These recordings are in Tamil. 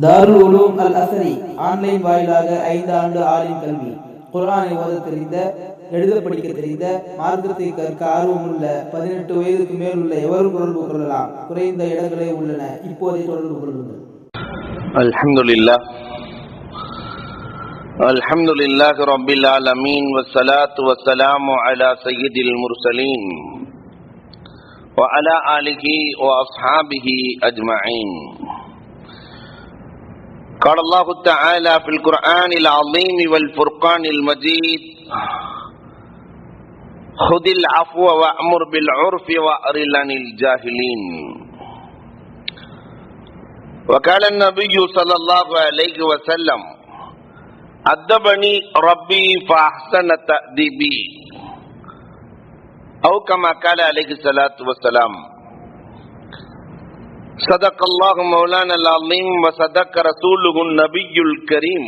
தாருல் உலூம் அல் அஸரி ஆன்லைன் வாயிலாக 5 ஆண்டு ஆலிம் கல்வி. குர்ஆனை ஓத தெரிந்த, எழுத படிக்க தெரிந்த, மார்க்கத்தை கற்க ஆர்வமுள்ள 18 வயதுக்கு மேல் உள்ள எவரும் தொடர்பு கொள்ளலாம். குறைந்த இடங்களே உள்ளன. இப்போதே தொடர்பு கொள்ளுங்கள். அல்ஹம்துலில்லாஹி ரப்பில் ஆலமீன் வஸ்ஸலாத்து வஸ்ஸலாமு அலா சய்யிதில் முர்சலீன் வ அலா ஆலிஹி வ அஸ்ஹாபிஹி அஜ்மஈன். قال الله تعالى في القرآن العظيم والفرقان المجيد خذ العفو وأمر بالعرف وأعرض عن الجاهلين. وقال النبي صلى الله عليه وسلم أدبني ربي فأحسن تأديبي أو كما قال عليه الصلاة والسلام. صدق الله مولانا العظيم وصدق رسوله النبي الكريم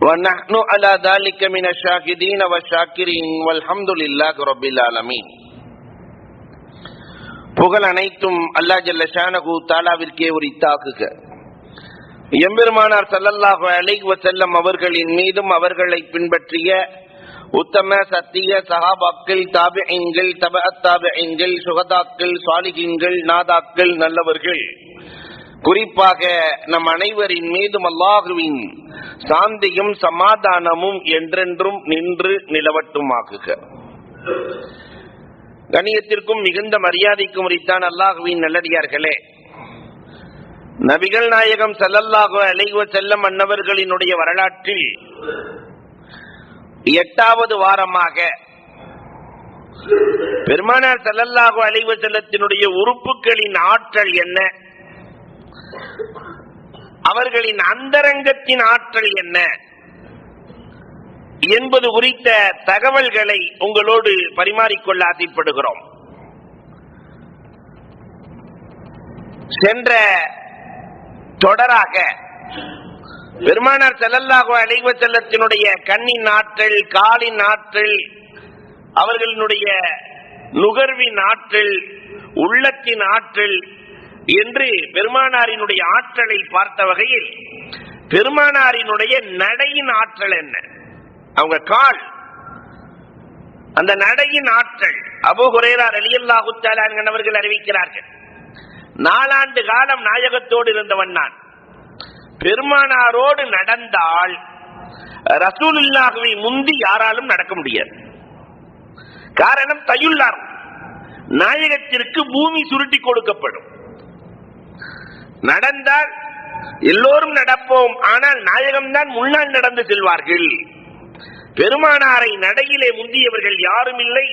ونحن على ذلك من الشاهدين والشاكرين والحمد لله رب العالمين. புகழ் அனைத்தும் அல்லாஹ் ஜல்ல ஷானஹு தஆலாவிற்கே உரித்தாகுக. எம்பெருமானார் ஸல்லல்லாஹு அலைஹி வஸல்லம் அவர்களின் மீதும் அவர்களை பின்பற்றிய உத்தம சத்திய சஹாபாக்கள், தாபிஈன்கள், தபஅத் தாபிஈன்கள், சுஹதாக்கள், சாலிஹீன்கள், நாதாக்கள், நல்லவர்கள், குறிப்பாக நம் அனைவரின் மீதும் அல்லாஹுவின் சாந்தியும் சமாதானமும் என்றென்றும் நின்று நிலவட்டுமாகுக. கண்ணியத்திற்கும் மிகுந்த மரியாதைக்கும் உரித்தான் அல்லாஹுவின் நல்லடியார்களே, நபிகள் நாயகம் ஸல்லல்லாஹு அலைஹி வஸல்லம் அன்னவர்களினுடைய வரலாற்றில் 8வது வாரமாக பெருமானார் ஸல்லல்லாஹு அலைஹி வஸல்லத்தினுடைய உறுப்புகளின் ஆற்றல் என்ன, அவர்களின் அந்தரங்கத்தின் ஆற்றல் என்ன என்பது குறித்த தகவல்களை உங்களோடு பரிமாறிக்கொள்ள ஆசைப்படுகிறோம். சென்ற தொடராக பெருமானார் ஸல்லல்லாஹு அலைஹி வஸல்லத்தினுடைய கண்ணின் ஆற்றல், காலின் ஆற்றல், அவர்களுடைய நுகர்வின் ஆற்றல், உள்ளத்தின் ஆற்றல் என்று பெருமானாரினுடைய ஆற்றலை பார்த்த வகையில் பெருமானாரினுடைய நடையின் ஆற்றல் என்ன, அவங்க கால், அந்த நடையின் ஆற்றல். அபூ ஹுரைரா ரலியல்லாஹு தஆலா அவர்கள் அறிவிக்கிறார்கள், 4 ஆண்டு காலம் நாயகத்தோடு இருந்தவன் நான். பெருமானாரோடு நடந்தால் ரசூலுல்லாஹ்வை முந்தி யாராலும் நடக்க முடியாது. காரணம், தயுல்லார், நாயகத்திற்கு பூமி சுருட்டி கொடுக்கப்படும். நடந்தால் எல்லோரும் நடப்போம், ஆனால் நாயகம்தான் முன்னால் நடந்து செல்வார்கள். பெருமானாரை நடையிலே முந்தியவர்கள் யாரும் இல்லை.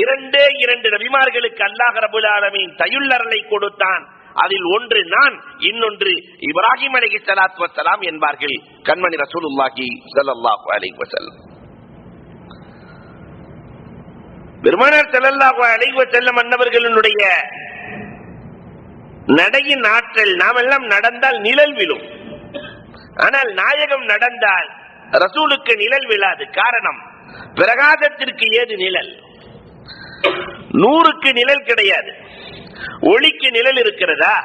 2 நபிமார்களுக்கு அல்லாஹ் ரப்பல் ஆலமீன் தயுல்லரலை கொடுத்தான். அதில் ஒன்று நான், இன்னொன்று இப்ராஹிம் அலைஹிஸ்ஸலாத்து வஸ்ஸலாம் என்பார்கள் கண்மணி ரசூலுல்லாஹி ஸல்லல்லாஹு அலைஹி வஸல்லம். பெருமானார் ஸல்லல்லாஹு அலைஹி வஸல்லம் அன்னவர்களுடைய நடையின் ஆற்றல். நாம் எல்லாம் நடந்தால் நிழல் விழும், ஆனால் நாயகம் நடந்தால் ரசூலுக்கு நிழல் விழாது. காரணம், பிரகாசத்திற்கு ஏது நிழல், நூறுக்கு நிழல் கிடையாது, ஒளிக்கு நிழல் இருக்கிறதா?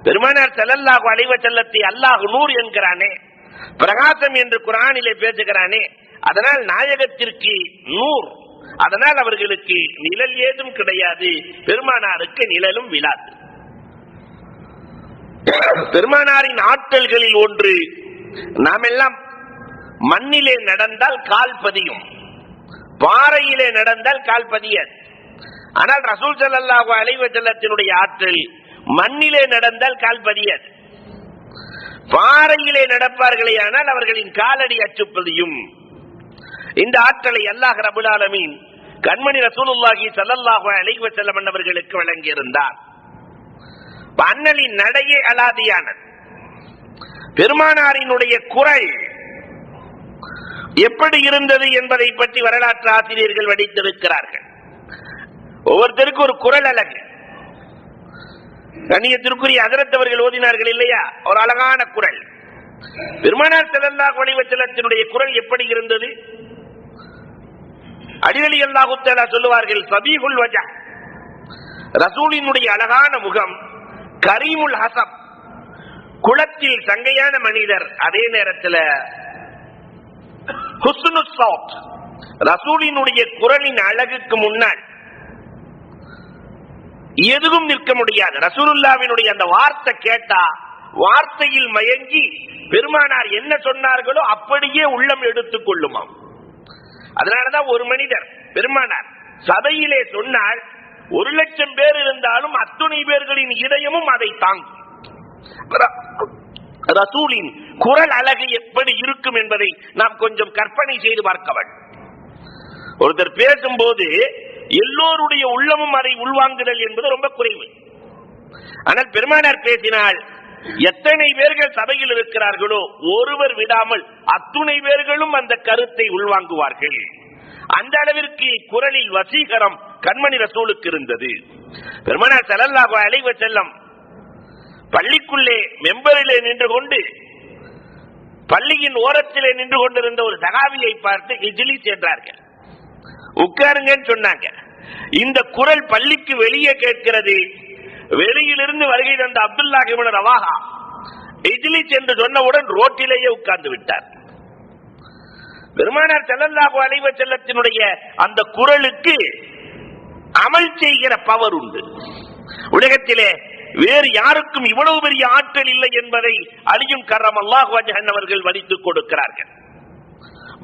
பெருமானார் ஸல்லல்லாஹு அலைஹி வஸல்லத்தை அல்லாஹ் நூர் என்கிறானே, பிரகாசம் என்று குர்ஆனிலே பேசுகிறானே, அதனால் நாயகத்திற்கு நூர், அதனால் அவர்களுக்கு நிழல் ஏதும் கிடையாது, பெருமானாருக்கு நிழலும் விழாது. பெருமானாரின் ஆற்றல்களில் ஒன்று, நாம் எல்லாம் மண்ணிலே நடந்தால் கால் பதியும், பாறையிலே நடந்தால் கால் பதியாது. ஆனால் ரசூல் ஸல்லல்லாஹு அலைஹி வஸல்லத்தினுடைய ஆற்றல், மண்ணிலே நடந்தால் கால் பதியாது, பாறையிலே நடப்பார்களே ஆனால் அவர்களின் காலடி அச்சுப்பதியும். இந்த ஆற்றலை அல்லாஹ் ரப்பல் ஆலமீன் கண்மணி ரசூலுல்லாஹி ஸல்லல்லாஹு அலைஹி வஸல்லம் அவர்களுக்கு வழங்கியிருந்தார். அண்ணலின் நடையே அலாதியானது. பெருமானாரினுடைய குரல் எப்படி இருந்தது என்பதை பற்றி வரலாற்று ஆசிரியர்கள் வடித்திருக்கிறார்கள். ஒவ்வொருத்தருக்கு ஒரு குரல் அழகு. கண்ணியத்திற்குரிய ஹஜ்ரத் அவர்கள் ஓதினார்கள் இல்லையா, ஒரு அழகான குரல். பெருமானார் ஸல்லல்லாஹு அலைஹி வஸல்லத்தினுடைய குரல் எப்படி இருந்தது? அலி அல்லாஹு தஆலா சொல்லுவார்கள், சபீஹுல் வஜஹ், ரசூலினுடைய அழகான முகம், கரீமுல் ஹசப், குளத்தில் சங்கையான மனிதர், அதே நேரத்தில் ஹுஸ்னு ஸௌத், ரசூலினுடைய குரலின் அழகுக்கு முன்னால் எதுவும் நிற்க முடியாது. ரசூலுல்லாஹ்வினுடைய அந்த வார்த்தை கேட்டா வார்த்தையில் மயங்கி பெருமானார் என்ன சொன்னார்களோ அப்படியே உள்ளம் எடுத்துக் கொள்ளுமாம். அதனாலதான் ஒரு மனிதர் பெருமானார் சபையிலே சொன்னால் 1,00,000 பேர் இருந்தாலும் அத்துணை பேர்களின் இதயமும் அதை தாங்கும். ரசூலின் குரல் அழகு எப்படி இருக்கும் என்பதை நாம் கொஞ்சம் கற்பனை செய்து பார்க்க வேண்டும். ஒருத்தர் பேசும்போது எல்லோருடைய உள்ளமும் அதை உள்வாங்குதல் என்பது ரொம்ப குறைவு. ஆனால் பெருமானார் பேசினால் எத்தனை பேர்கள் சபையில் இருக்கிறார்களோ ஒருவர் விடாமல் அத்துணை பேர்களும் அந்த கருத்தை உள்வாங்குவார்கள். அந்த அளவிற்கு குரலில் வசீகரம் கண்மணி ரசூலுக்கு இருந்தது. பெருமானார் ஸல்லல்லாஹு அலைஹி வஸல்லம் பள்ளிக்குள்ளே மெம்பரிலே நின்று கொண்டு பள்ளியின் ஓரத்திலே நின்று கொண்டிருந்த ஒரு சகாபியை பார்த்து இஜ்லிஸ் என்றார்கள், உட்காருங்கன்னு சொன்னாங்க. இந்த குரல் பள்ளிக்கு வெளியே கேட்கிறது. வெளியிலிருந்து வருகை தந்த அப்துல்லாஹ் இப்னு ரவாஹா இஜ்லிஸ் என்று சொன்னவுடன் ரோட்டிலேயே உட்கார்ந்து விட்டார். பெருமானார் ஸல்லல்லாஹு அலைஹி வஸல்லத்தினுடைய அந்த குரலுக்கு அமல் செய்கிற பவர் உண்டு. உலகத்திலே வேறு யாருக்கும் இவ்வளவு பெரிய ஆற்றல் இல்லை என்பதை அலியும் கர்ரமல்லாஹு வஜ்ஹஹு அவர்கள் வடித்துக் கொடுக்கிறார்கள்.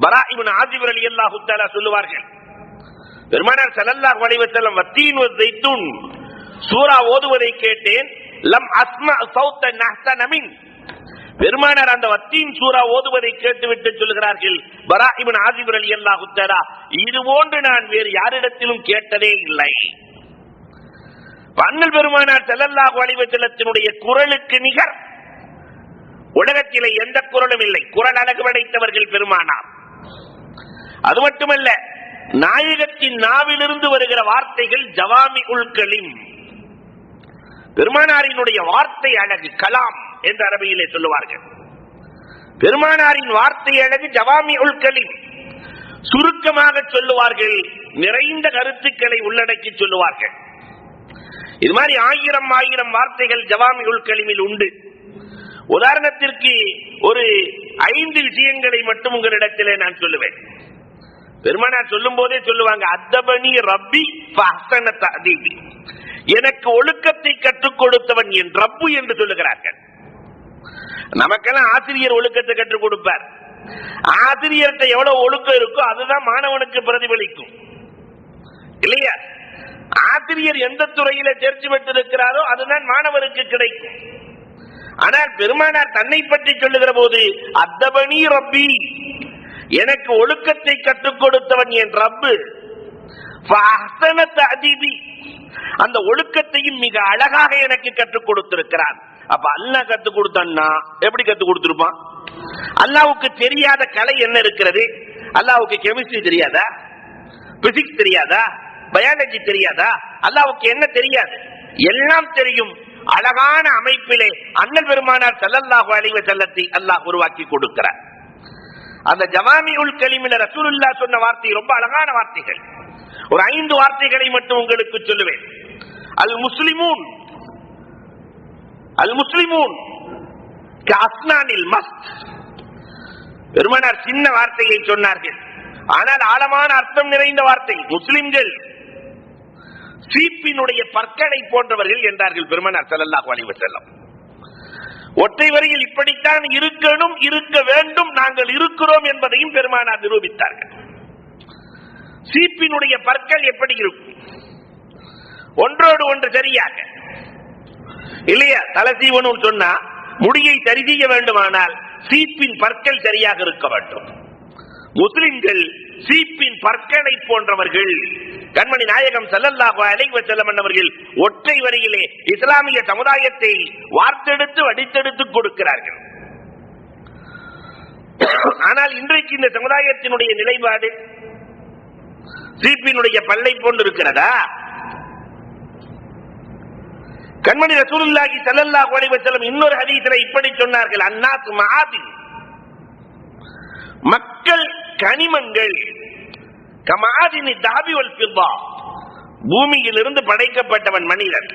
பரா இப்னு ஆசிப் ரலியல்லாஹு தஆலா சொல்லுவார்கள், பெருமானார் ஸல்லல்லாஹு அலைஹி வஸல்லம் வத்தீன் வஸைத்துன் சூரா ஓதுவதை கேட்டேன், லம் அஸ்மா ஸௌத்தன் அஹ்ஸன மின். பெருமானார் அந்த வத்தீன் சூரா ஓதுவதை கேட்டுவிட்டு சொல்கிறார்கள், பரா இப்னு ஆசிப் ரலியல்லாஹு தஆலா, இது போன்று நான் வேறு யாரிடத்திலும் கேட்டதே இல்லை. அண்ணல் பெருமானார் ஸல்லல்லாஹு அலைஹி வஸல்லத்தினுடைய குரலுக்கு நிகர் உலகத்திலே எந்த குரலும் இல்லை. குரல் அழகு படைத்தவர்கள் பெருமானார். அது மட்டுமல்ல, நாயகத்தின் நாவிலிருந்து வருகிற வார்த்தைகள் ஜவாமிஉல் கலீம். பெருமானாரினுடைய வார்த்தை அழகு கலாம் என்று அரபியிலே சொல்லுவார்கள். பெருமானாரின் வார்த்தை அழகு ஜவாமிஉல் கலீம். சுருக்கமாக சொல்லுவார்கள், நிறைந்த கருத்துக்களை உள்ளடக்கி சொல்லுவார்கள். இது மாதிரி ஆயிரம் வார்த்தைகள் ஜவாமிஉல் கலீமில் உண்டு. உதாரணத்திற்கு ஒரு 5 விஷயங்களை மட்டும் உங்களிடத்திலே நான் சொல்லுவேன். பெருமானார் சொல்லும் போதே சொல்லுவாங்க, அத்தபனி ரப்பி ஃபஹ்ஸன தஅதீபி, எனக்கு ஒழுக்கத்தை கற்றுக் கொடுத்தவன் என் ரப்பு என்று சொல்லுகிறார்கள். நமக்கெல்லாம் ஆசிரியர் ஒழுக்கத்தை கற்றுக் கொடுப்பார். ஆசிரியர்கிட்ட எவ்வளவு ஒழுக்கம் இருக்கோ அதுதான் மாணவனுக்கு பிரதிபலிக்கும், இல்லையா? ஆசிரியர் எந்த துறையில தேர்ச்சி பெற்றிருக்கிறாரோ அதுதான் மாணவருக்கு கிடைக்கும். ஆனால் பெருமானார் தன்னை பற்றி சொல்லுகிற போது அத்தபனி ரப்பி, எனக்கு ஒழுக்கத்தை கற்றுக் கொடுத்தவன் என் ரப்பு, ஃபஹ்ஸன தஅதீபி, அந்த ஒழுக்கத்தையும் மிக அழகாக எனக்கு கற்றுக் கொடுத்திருக்கிறான். அப்ப அல்லாஹ் கற்றுக் கொடுத்தான்னா எப்படி கற்றுக் கொடுத்திருப்பான்? அல்லாஹ்வுக்கு தெரியாத கலை என்ன இருக்கிறது? அல்லாஹ்வுக்கு கெமிஸ்ட்ரி தெரியாதா? பிசிக்ஸ் தெரியாதா? பயாலஜி தெரியாதா? அல்லாஹ்வுக்கு என்ன தெரியாது? எல்லாம் தெரியும். அழகான அமைப்பிலே அண்ணல் பெருமானார் ஸல்லல்லாஹு அலைஹி வஸல்லத்தை அல்லாஹ் உருவாக்கி கொடுக்கிறார். அந்த ஜவாமிஉல் கலீமில ரசூலுல்லாஹ் சொன்ன வார்த்தை ரொம்ப அழகான வார்த்தைகள். ஒரு 5 வார்த்தைகளை மட்டும் உங்களுக்கு சொல்லுவேன். அல் முஸ்லிமூன் கஅஸ்னானில் மஸ்த். பெருமானார் சின்ன வார்த்தையை சொன்னார்கள், ஆனால் ஆழமான அர்த்தம் நிறைந்த வார்த்தை. முஸ்லிம்கள் சீப்பினுடைய பற்களை போன்றவர்கள் என்றார்கள் பெருமானார் ஸல்லல்லாஹு அலைஹி வஸல்லம். ஒற்றை வரியில் இப்படித்தான் இருக்கணும், இருக்க வேண்டும், நாங்கள் இருக்கிறோம் என்பதையும் பெருமானார் நிரூபித்தார்கள். சீப்பினுடைய பற்கள் எப்படி இருக்கும்? ஒன்றோடு ஒன்று சரியாக, இல்லையா? தலை சீவனும் சொன்னா முடியை சரி செய்ய வேண்டுமானால் சீப்பின் பற்கள் சரியாக இருக்க வேண்டும். முஸ்லிம்கள் சீப்பின் பற்களை போன்றவர்கள். கண்மணி நாயகம் ஸல்லல்லாஹு அலைஹி வஸல்லம் அவர்கள் ஒற்றை வரியிலே இஸ்லாமிய சமுதாயத்தை வார்த்தெடுத்து வடித்தெடுத்து கொடுக்கிறார்கள். ஆனால் இன்றைக்கு இந்த சமுதாயத்தினுடைய நிலைப்பாடு சீப்பினுடைய பல்லை போன்று இருக்கிறதா? கண்மணி ரசூலுல்லாஹி ஸல்லல்லாஹு அலைஹி வஸல்லம் இன்னொரு ஹதீஸிலே இப்படி சொன்னார்கள், அன்னாஸ் மஆதின், மக்கள் கனிமங்கள், கமாதினி தாபி வல் ஃபித்தா, பூமியிலிருந்து படைக்கப்பட்டவன் மனிதன்.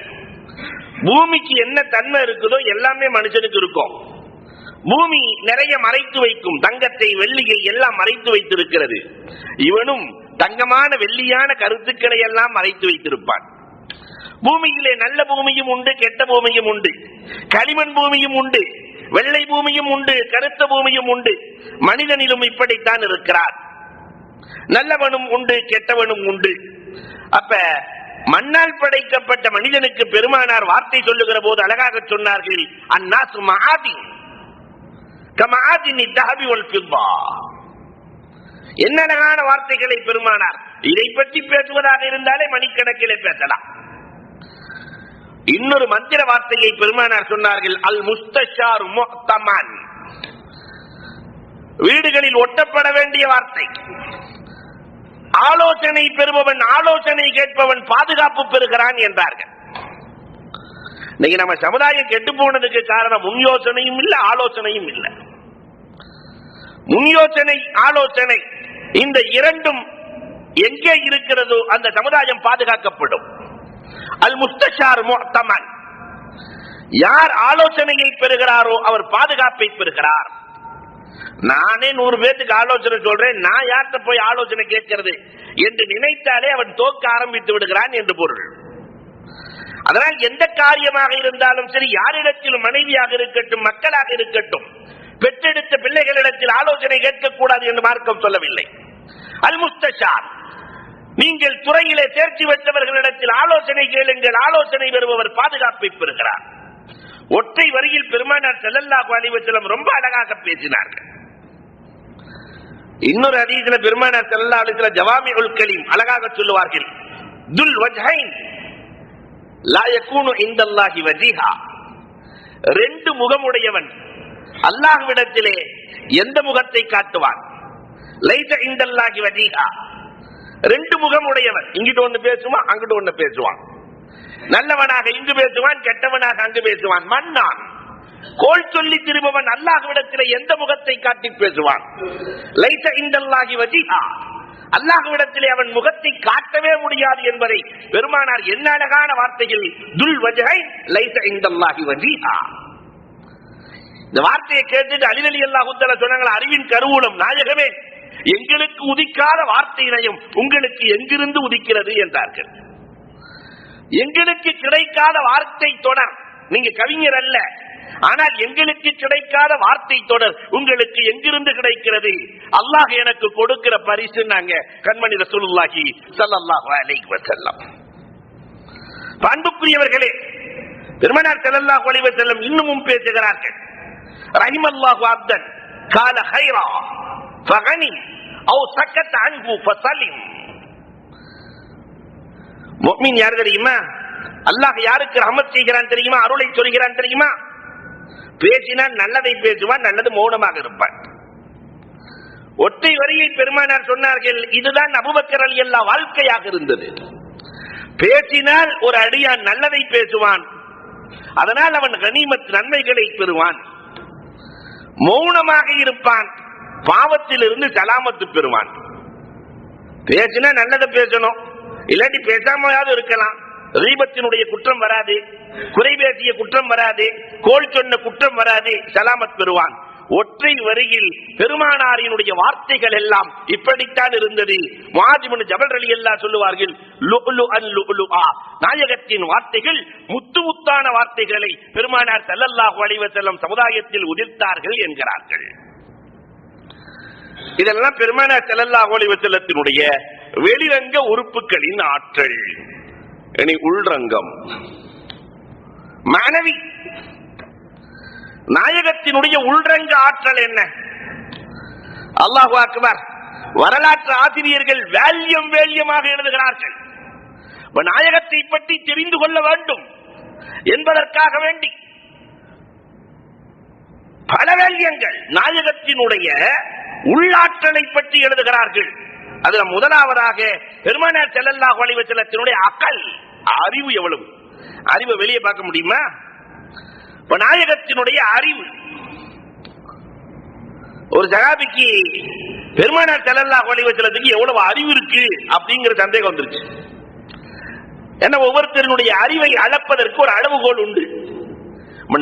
பூமிக்கு என்ன தன்மை இருக்குதோ எல்லாமே மனுஷனுக்கு இருக்கும். பூமி நிறைய மறைத்து வைக்கும், தங்கத்தை வெள்ளியை எல்லாம் மறைத்து வைத்திருக்கிறது. இவனும் தங்கமான வெள்ளியான கருத்துக்களை எல்லாம் மறைத்து வைத்திருப்பான். பூமியிலே நல்ல பூமியும் உண்டு, கெட்ட பூமியும் உண்டு, களிமண் பூமியும் உண்டு, வெள்ளை பூமியும் உண்டு, கருத்த பூமியும் உண்டு. மனிதனிலும் இப்படித்தான் இருக்கிறார். நல்லவனும் உண்டு, கெட்டவனும் உண்டு. அப்ப மண்ணால் படைக்கப்பட்ட மனிதனுக்கு பெருமானார் வார்த்தை சொல்லுகிற போது அழகாக சொன்னார்கள், அன்னாசு மஆதின் கமஆதின் الذهب والفضة. என்ன அழகான வார்த்தைகளை பெருமானார். இதை பற்றி பேசுவதாக இருந்தாலே மணிக்கணக்கிலே பேசலாம். இன்னொரு மந்திர வார்த்தையை பெருமானார் சொன்னார்கள், அல் முஸ்தஷார் முஹ்தமன். வீடுகளில் ஒட்டப்பட வேண்டிய வார்த்தை. ஆலோசனை பெறுபவன், ஆலோசனை கேட்பவன் பாதுகாப்பு பெறுகிறான் என்றார்கள். இன்னைக்கு நம்ம சமுதாயம் கெட்டு போனதுக்கு காரணம் முன் யோசனையும் இல்லை, ஆலோசனையும் இல்லை. முன் யோசனை, ஆலோசனை இந்த இரண்டும் எங்கே இருக்கிறதோ அந்த சமுதாயம் பாதுகாக்கப்படும். அல் முஸ்தஷார் முஹ்தமன். யார் ஆலோசனையை பெறுகிறாரோ அவர் பாதுகாப்பை பெறுகிறார். நானே 100 பேருக்கு ஆலோசனை சொல்றேன், நான் யார்கிட்ட போய் ஆலோசனை கேட்கிறது என்று நினைத்தாலே அவன் தோக்க ஆரம்பித்து விடுகிறான் என்று பொருள். அதனால் எந்த காரியமாக இருந்தாலும் சரி, யாரிடத்திலும் மனைவியாக இருக்கட்டும், மக்களாக இருக்கட்டும், பெற்றெடுத்த பிள்ளைகளிடத்தில் ஆலோசனை கேட்கக்கூடாது என்று மார்க்கம் சொல்லவில்லை. அல் முஸ்தஷார், நீங்கள் துறையிலே தேர்ச்சி பெற்றவர்களிடத்தில் ஆலோசனை கேளுங்கள், ஆலோசனை பெறுபவர் பாதுகாப்பை பெறுகிறார். ஒற்றை வரியில் பெருமானார் ஸல்லல்லாஹு அலைஹி வஸல்லம் ரொம்ப அழகாக பேசினார்கள். இன்னொரு ஹதீஸில் பெருமானார் ஸல்லல்லாஹு அலைஹி வஸல்லம் ஜவாமிஉல் கலீம் அழகாக சொல்லுவார்கள், துல் வஜ்ஹைன் லா யகூனு இன்தல்லாஹி வஜீஹா. 2 முகமுடையவன் அல்லாஹ்விடத்திலே எந்த முகத்தை காட்டுவான்? லைஸ இன்தல்லாஹி வஜீஹா. 2 முகமுடையவன், இங்கிட்டு ஒண்ணு பேசுவான், அங்கிட்டு ஒண்ணு பேசுவான். நல்லவனாக இங்கு பேசுவான், கெட்டவனாக அங்கு பேசுவான். மன்னான், கோல் சொல்லி திரும்பவன் அல்லாஹ்விடத்திலே எந்த முகத்தை காட்டி பேசுவான்? லைஸ இன்தல்லாஹி வஜீஹா. அல்லாஹ்விடத்திலே அவன் முகத்தை காட்டவே முடியாது என்பதை பெருமானார் என்ன அழகான வார்த்தையில், துல் வஜ்ஹை லைஸ இன்தல்லாஹி வஜீஹா. இந்த வார்த்தையை கேட்டுட்டு அலி ரலியல்லாஹு தஆலா சொன்னாங்க, அறிவின் கருவூலம் நாயகமே, எங்களுக்கு உதிக்காத வார்த்தையினையும் உங்களுக்கு எங்கிருந்து உதிக்கிறது என்றார்கள். எங்களுக்கு கிடைக்காத வார்த்தை தொடர், நீங்க கவிஞர் அல்ல, ஆனால் எங்களுக்கு கிடைக்காத வார்த்தை தொடர் உங்களுக்கு எங்கிருந்து கிடைக்கிறது? அல்லாஹ் எனக்கு கொடுக்கிற பரிசு நாங்க கண்மணி ரசூலுல்லாஹி ஸல்லல்லாஹு அலைஹி வஸல்லம். அன்புக்குரியவர்களே, பெருமானார் ஸல்லல்லாஹு அலைஹி வஸல்லம் இன்னமும் பேசுகிறார்கள். ரஹிமல்லாஹு அப்தன் கால ஹைரா ஃபகனி அவ் சக்கத் அன்ஹு ஃபஸலிம். முஃமின் யார் தெரியுமா? அல்லாஹ் யாருக்கு ரஹ்மத் செய்கிறான் தெரியுமா? அருளை சொல்கிறான் தெரியுமா? பேசினால் நல்லதை பேசுவான், நல்லது மௌனமாக இருப்பான். ஒற்றை வரியை பெருமானார் சொன்னார்கள், இதுதான் அபூபக்கர் ரலியல்லாஹு வாழ்க்கையாக இருந்தது. பேசினால் ஒரு அடியான் நல்லதை பேசுவான், அதனால் அவன் கனிமத் நன்மைகளை பெறுவான். மௌனமாக இருப்பான், பாவத்தில் இருந்து சலாமத்து பெறுவான். பேசினா நல்லதை பேசணும், இல்லாட்டி பேசாமையாவது இருக்கலாம். ரீபத்தினுடைய குற்றம் வராது, குறை பேசிய குற்றம் வராது, கோல் சொன்ன குற்றம் வராது, சலாமத் பெறுவான். ஒற்றை வரியில் பெருமானாரினுடைய வார்த்தைகள் எல்லாம் இப்படித்தான் இருந்தது. முஆத் இப்னு ஜபல் ரலியல்லாஹு சொல்லுவார்கள், லுஅலுஅன் லுஅலுஆ, நாயகத்தின் வார்த்தைகள் முத்து முத்தான வார்த்தைகளை பெருமானார் ஸல்லல்லாஹு அலைஹி வஸல்லம் சமுதாயத்தில் உதிர்த்தார்கள் என்கிறார்கள். இதெல்லாம் பெருமானார் ஸல்லல்லாஹு அலைஹி வஸல்லத்தினுடைய வெளிரங்க உறுப்புகளின் ஆற்றல். இனி உள்ரங்கம், மானவி நாயகத்தினுடைய உள்ரங்க ஆற்றல் என்ன? அல்லாஹு அக்பர். வரலாற்று ஆசிரியர்கள் வேல்யம் வேல்யமாக எழுதுகிறார்கள். நாயகத்தை பற்றி தெரிந்து கொள்ள வேண்டும் என்பதற்காக வேண்டி பல வேல்யங்கள் நாயகத்தினுடைய உள்ளாற்றலை பற்றி எழுதுகிறார்கள். அதுல முதலாவதாக பெருமானார் ஸல்லல்லாஹு அலைஹி வஸல்லத்தினுடைய அகல், அறிவு. எவ்வளவு அறிவை வெளியே பார்க்க முடியுமா? நாயகத்தினுடைய அறிவு. ஒரு சஹாபிக்கு பெருமானார் ஸல்லல்லாஹு அலைஹி வஸல்லத்துக்கு எவ்வளவு அறிவு இருக்கு அப்படிங்கிற சந்தேகம் வந்துருச்சு. ஏன்னா ஒவ்வொருத்தருடைய அறிவை அளப்பதற்கு ஒரு அளவுகோல் உண்டு.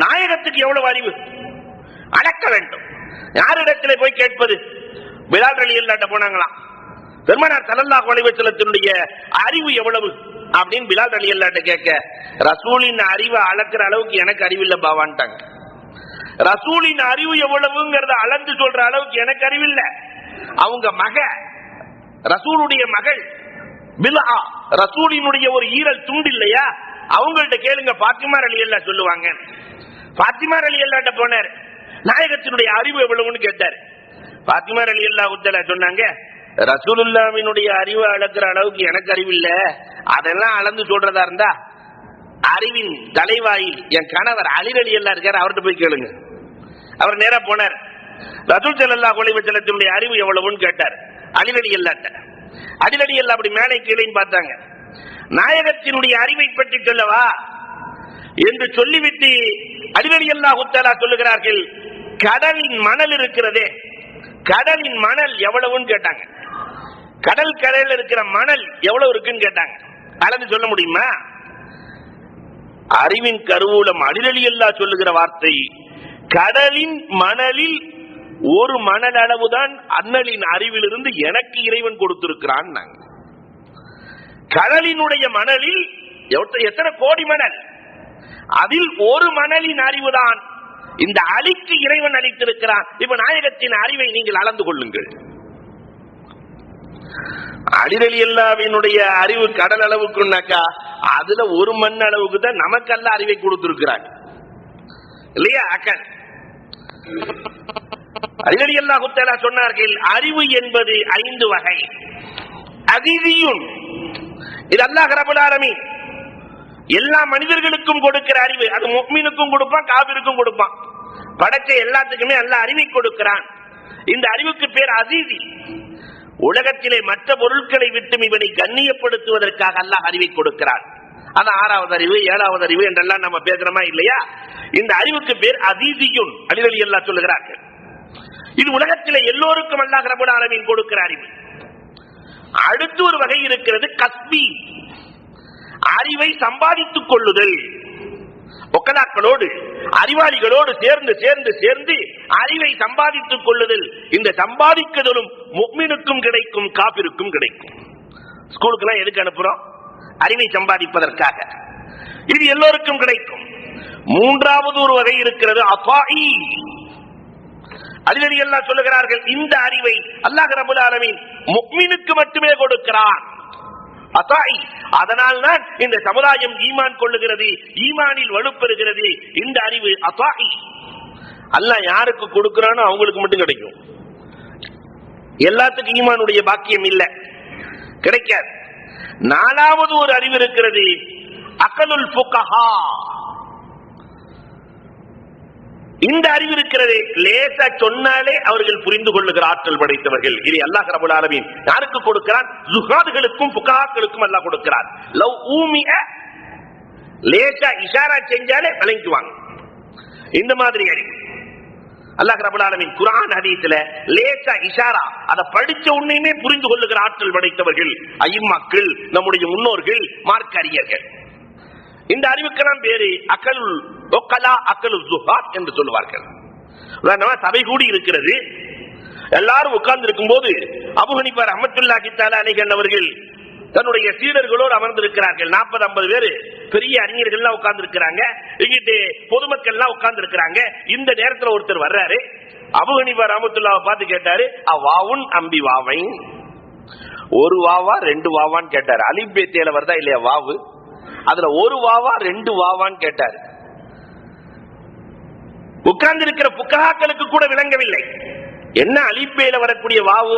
நாயகத்துக்கு எவ்வளவு அறிவு அளக்க வேண்டும். யாரிடத்தில் போய் கேட்பது? பிலால் ரலியல்லாஹு போனாங்களாம், பெருமானார் ஸல்லல்லாஹு அலைஹி வஸல்லத்தினுடைய அறிவு எவ்வளவு அப்படின்னு பிலால் ரலியல்லாஹு கேட்க, ரசூலின் அறிவை அளக்கிற அளவுக்கு எனக்கு அறிவில்லை பாவான்ட்டாங்க. ரசூலின் அறிவு எவ்வளவுங்கிறத அளந்து சொல்ற அளவுக்கு எனக்கு அறிவில்லை. அவங்க மக, ரசூலுடைய மகள் பில்ஆ, ரசூலினுடைய ஒரு ஈரல் துண்டு இல்லையா, அவங்கள்ட்ட கேளுங்க, பாத்திமா ரலியல்லாஹு சொல்லுவாங்க. பாத்திமா ரலியல்லாஹு போனார், நாயகத்தினுடைய அறிவு எவ்வளவுன்னு கேட்டார். பாத்திமா ரலியல்லாஹு தஆலா சொன்னாங்க, ரசூலுல்லாஹ்வினுடைய அறிவு அளக்கிற அளவுக்கு எனக்கு அறிவில்ல, அதெல்லாம் அளந்து சொல்றதா இருந்தா அறிவின் தலைவாயில் என் கணவர் அலி ரலியல்லாஹு இருக்காரு, அவர்கிட்ட போய் கேளுங்க. அவர் நேரா போனார், ரசூல் ஸல்லல்லாஹு அலைஹி வஸல்லத்தினுடைய அறிவு எவ்வளவுன்னு கேட்டார் அலி ரலியல்லாஹு. அலி ரலியல்லாஹு அப்படி மேலே கீழே பார்த்தாங்க. நாயகத்தினுடைய அறிவை பற்றி சொல்லவா என்று சொல்லிவிட்டு அலி ரலியல்லாஹு தஆலா சொல்லுகிறார்கள், கடலின் மணல் இருக்கிறதே, கடலின் மணல் எவ்வளவுன்னு கேட்டாங்க. கடல் கரையில் இருக்கிற மணல் எவ்வளவு இருக்குன்னு கேட்டாங்க. அளந்து சொல்ல முடியுமா? அறிவின் கருவூலம் அலி ரலியல்லாஹு சொல்லுகிற வார்த்தை, கடலின் மணலில் ஒரு மணல் அளவுதான் அண்ணலின் அறிவிலிருந்து எனக்கு இறைவன் கொடுத்திருக்கிறான். கடலினுடைய மணலில் எத்தனை கோடி மணல், அதில் ஒரு மணலின் அறிவுதான் இந்த அலிக்கு இறைவன் அளித்திருக்கிறான். இப்ப நாயகத்தின் அறிவை நீங்கள் அளந்து கொள்ளுங்கள். அலி ரலியல்லாஹுவினுடைய அறிவு கடல் அளவுக்குன்னாக்கா அதுல ஒரு மண் அளவுக்கு தான் நமக்கல்ல அறிவை கொடுத்திருக்கிறாங்க இல்லையா? அக்கல் அலி ரலியல்லாஹு தஆலா சொன்னார்கள், அறிவு என்பது 5 வகை. அஸீஸியுன், இது அல்லாஹ் ரப்பல் ஆலமீன் எல்லா மனிதர்களுக்கும் கொடுக்கிற அறிவு. அது முஃமினுக்கும் கொடுப்பான், காபிருக்கும் கொடுப்பான். படைச்ச எல்லாத்துக்குமே அல்லாஹ் அறிவை கொடுக்கிறான். இந்த அறிவுக்கு பேர் அஸீஸி. உலகத்திலே மற்ற பொருட்களை விட்டு இவனை கண்ணியப்படுத்துவதற்காக அல்லாஹ் அறிவை கொடுக்கிறான். அது 6வது அறிவு, 7வது அறிவு என்றெல்லாம் நம்ம பேசுறோமா இல்லையா? இந்த அறிவுக்கு பேர் அஸீஸியுன், அலி ரலியல்லாஹு சொல்லுகிறார்கள். இது உலகத்திலே எல்லோருக்கும் அல்லாஹ் ரப்பல் ஆலமீன் கொடுக்கிற அறிவு. அடுத்து ஒரு வகை இருக்கிறது, கஸ்பி, அறிவை சம்பாதித்துக் கொள்ளுதல். ஒக்கலாக்களோடு அறிவாளிகளோடு சேர்ந்து சேர்ந்து சேர்ந்து அறிவை சம்பாதித்துக் கொள்ளுதல். இந்த சம்பாதிக்குதலும் முஃமினுக்கும் கிடைக்கும், காபிருக்கும் கிடைக்கும். ஸ்கூலுக்கு எல்லாம் எதுக்கு அனுப்புறோம்? அறிவை சம்பாதிப்பதற்காக. இது எல்லோருக்கும் கிடைக்கும். 3வது ஒரு வகை இருக்கிறது, அஃபாஇ. அலி ரலியல்லாஹு சொல்லுகிறார்கள், இந்த அறிவை அல்லாஹ் ரப்பல் ஆலமீன் முஃமினுக்கு மட்டுமே கொடுக்கிறான். அதாயி, அதனால்தான் இந்த சமுதாயம் ஈமான் கொள்ளுகிறது, ஈமானில் வலுப்பெறுகிறது. இந்த அறிவு அதாயி. அல்லாஹ் யாருக்கு கொடுக்கிறானோ அவங்களுக்கு மட்டும் கிடைக்கும். எல்லாத்துக்கும் ஈமானுடைய பாக்கியம் இல்ல, கிடைக்காது. 4வது ஒரு அறிவு இருக்கிறது, அகலுல் ஃபுகஹா. இந்த அறிவு இருக்கிறது, லேசா சொன்னாலே அவர்கள் புரிந்து கொள்ளுகிற ஆற்றல் படைத்தவர்கள். இது அல்லாஹ் ரப்பல் ஆலமீன் யாருக்கு கொடுக்கிறான்? ஜுஹாதுகளுக்கும் ஃபுகஹாக்களுக்கும் அல்லாஹ் கொடுக்கிறான். லவ் ஊமிய, லேசா இஷாரா செஞ்சாலே விளங்குவாங்க. இந்த மாதிரி அறிவு அல்லாஹ் ரப்பல் ஆலமீன் குர்ஆன் ஹதீஸ்ல லேசா இஷாரா, அத படிச்ச உடனே புரிந்து கொள்ளுகிற ஆற்றல் படைத்தவர்கள் அய்யிமாக்கள், நம்முடைய முன்னோர்கள், மார்க்க அறிஞர்கள். இந்த அறிவுக்கெல்லாம் பேரு அகலுல் ஒக்கலா, அகலுல் ஜுஹாத் என்று சொல்லுவார்கள். சபை கூடி இருக்கிறது, எல்லாரும் உட்கார்ந்து இருக்கும் போது அபூ ஹனீஃபா ரஹ்மத்துல்லாஹி தஆலா அலைஹி அவர்கள் தன்னுடைய சீடர்களோடு அமர்ந்திருக்கிறார்கள். 40-50 பேர் பெரிய அறிஞர்கள் எல்லாம் உட்கார்ந்து இருக்கிறாங்க. இங்கிட்டு பொதுமக்கள் எல்லாம் உட்கார்ந்து இருக்கிறாங்க. இந்த நேரத்தில் ஒருத்தர் வர்றாரு. அபூ ஹனீஃபா ரஹ்மத்துல்லாஹி பார்த்து கேட்டாரு, அவாவுன் அம்பி வாவை, ஒரு வாவா 2 வாவான்னு கேட்டாரு. அலிஃப் பே தேல வருதா இல்லையா வாவு, அதுல ஒரு வாவா 2 வாவான்னு கேட்டாரு. உட்கார்ந்து இருக்கிற புக்கஹாக்களுக்கு கூட விளங்கவில்லை. என்ன அலிஃப் பேல வரக்கூடிய வாவு,